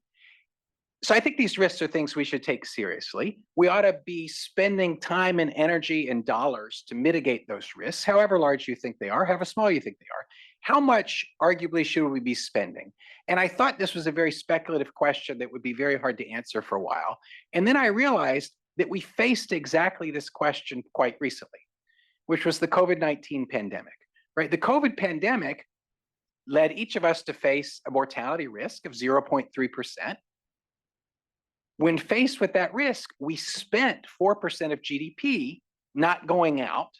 So I think these risks are things we should take seriously. We ought to be spending time and energy and dollars to mitigate those risks, however large you think they are, however small you think they are. How much, arguably, should we be spending? And I thought this was a very speculative question that would be very hard to answer for a while. And then I realized that we faced exactly this question quite recently, which was the COVID-19 pandemic, right? The COVID pandemic led each of us to face a mortality risk of 0.3%. When faced with that risk, we spent 4% of GDP not going out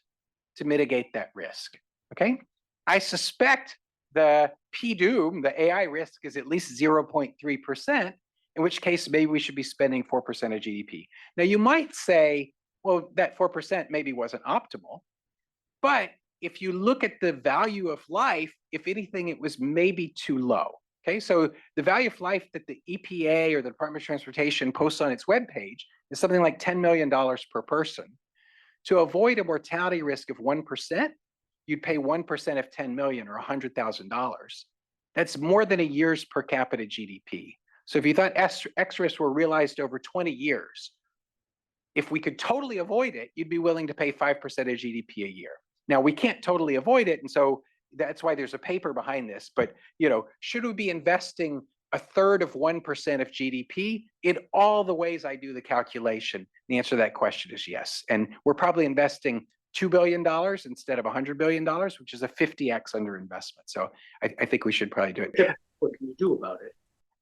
to mitigate that risk, okay? I suspect the P-doom, the AI risk, is at least 0.3%, in which case maybe we should be spending 4% of GDP. Now, you might say, well, that 4% maybe wasn't optimal, but if you look at the value of life, if anything, it was maybe too low. Okay, so the value of life that the EPA or the Department of Transportation posts on its webpage is something like $10 million per person. To avoid a mortality risk of 1%, you'd pay 1% of 10 million or $100,000. That's more than a year's per capita GDP. So if you thought X risks were realized over 20 years, if we could totally avoid it, you'd be willing to pay 5% of GDP a year. Now, we can't totally avoid it, and so that's why there's a paper behind this. But, you know, should we be investing a third of 1% of GDP? In all the ways I do the calculation, the answer to that question is yes. And we're probably investing $2 billion instead of $100 billion, which is a 50x underinvestment. So I think we should probably do it. What can you do about it?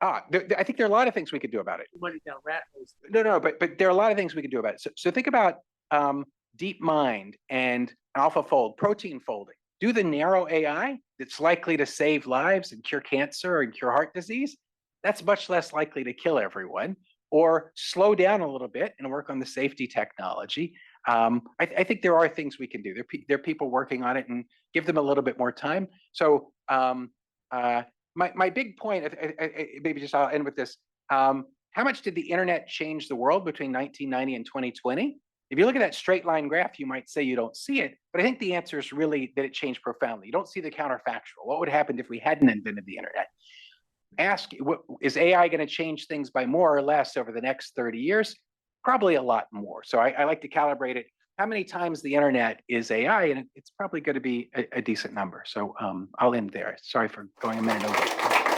I think there are a lot of things we could do about it. Money down rat holes. No, but there are a lot of things we can do about it. So think about DeepMind and AlphaFold, protein folding. Do the narrow AI that's likely to save lives and cure cancer and cure heart disease. That's much less likely to kill everyone. Or slow down a little bit and work on the safety technology. I think there are things we can do. There are people working on it, and give them a little bit more time. So my big point, maybe just I'll end with this. How much did the internet change the world between 1990 and 2020? If you look at that straight line graph, you might say you don't see it, but I think the answer is really that it changed profoundly. You don't see the counterfactual. What would happen if we hadn't invented the internet? Ask, is AI going to change things by more or less over the next 30 years? Probably a lot more. So I like to calibrate it. How many times the internet is AI? And it's probably going to be a decent number. So I'll end there. Sorry for going a minute over.